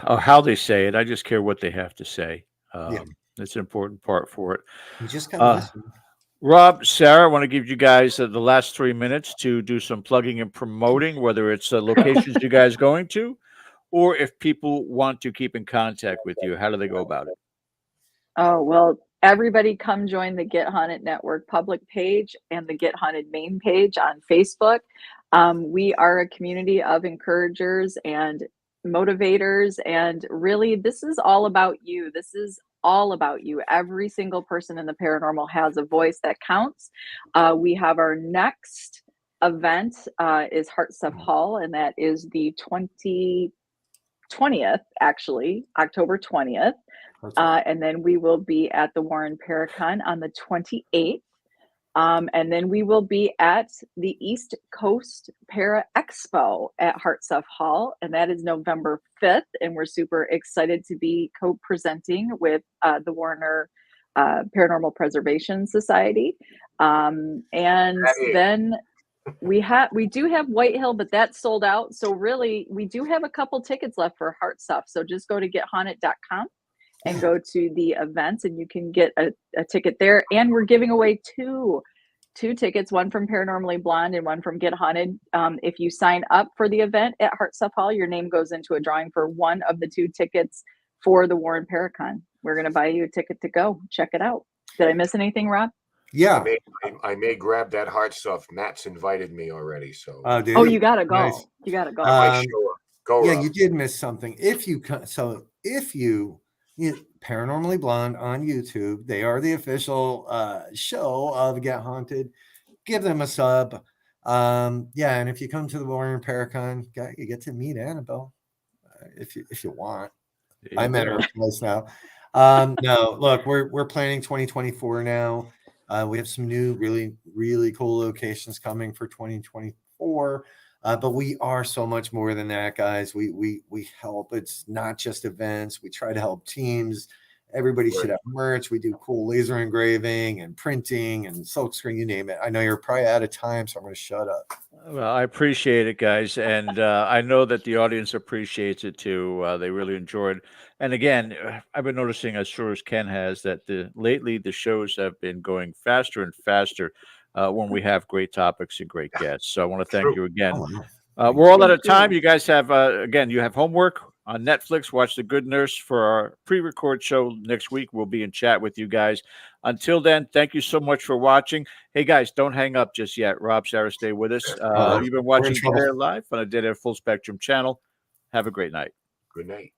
or how they say it. I just care what they have to say. That's an important part for it. You just gotta listen. Rob, Sarah, I want to give you guys the last 3 minutes to do some plugging and promoting, whether it's locations you guys going to, or if people want to keep in contact with you. How do they go about it? Oh, well, everybody come join the Get Haunted Network public page and the Get Haunted main page on Facebook. We are a community of encouragers and motivators, and really, this is all about you. This is all about you. Every single person in the paranormal has a voice that counts. We have our next event is Heart Stuff Hall, and that is the 20th, actually, October 20th. And then we will be at the Warren Paracon on the 28th. And then we will be at the East Coast Para Expo at Heart Stuff Hall, and that is November 5th. And we're super excited to be co-presenting with the Warner Paranormal Preservation Society. And then we do have White Hill, but that's sold out. So really, we do have a couple tickets left for Heart Stuff. So just go to gethaunted.com and go to the events, and you can get a ticket there. And we're giving away two tickets, one from Paranormally Blonde and one from Get Haunted. If you sign up for the event at Heart Stuff Hall, your name goes into a drawing for one of the 2 tickets for the Warren Paracon. We're going to buy you a ticket to go. Check it out. Did I miss anything, Rob? Yeah. I may grab that Heart Stuff. Matt's invited me already. So you got to go. Nice. You got to go. I might show up. Go, yeah, Rob. you did miss something. If you Paranormally Blonde on YouTube, they are the official show of Get Haunted. Give them a sub. And if you come to the Warren Paracon, you get to meet Annabelle if you want. I met her twice now. No, look, we're planning 2024 now. We have some new really, really cool locations coming for 2024. But we are so much more than that, guys. We help. It's not just events. We try to help teams. Everybody should have merch. We do cool laser engraving and printing and silkscreen, you name it. I know you're probably out of time, so I'm going to shut up. Well, I appreciate it, guys. And I know that the audience appreciates it too. They really enjoyed. And again, I've been noticing, as sure as Ken has, that lately the shows have been going faster and faster when we have great topics and great guests. So I want to thank you again. We're all out of time. You guys have, again, you have homework on Netflix. Watch The Good Nurse for our pre-record show next week. We'll be in chat with you guys. Until then, thank you so much for watching. Hey, guys, don't hang up just yet. Rob, Sarah, stay with us. You've been watching Dead Air Live on a Dead Air Full Spectrum channel. Have a great night. Good night.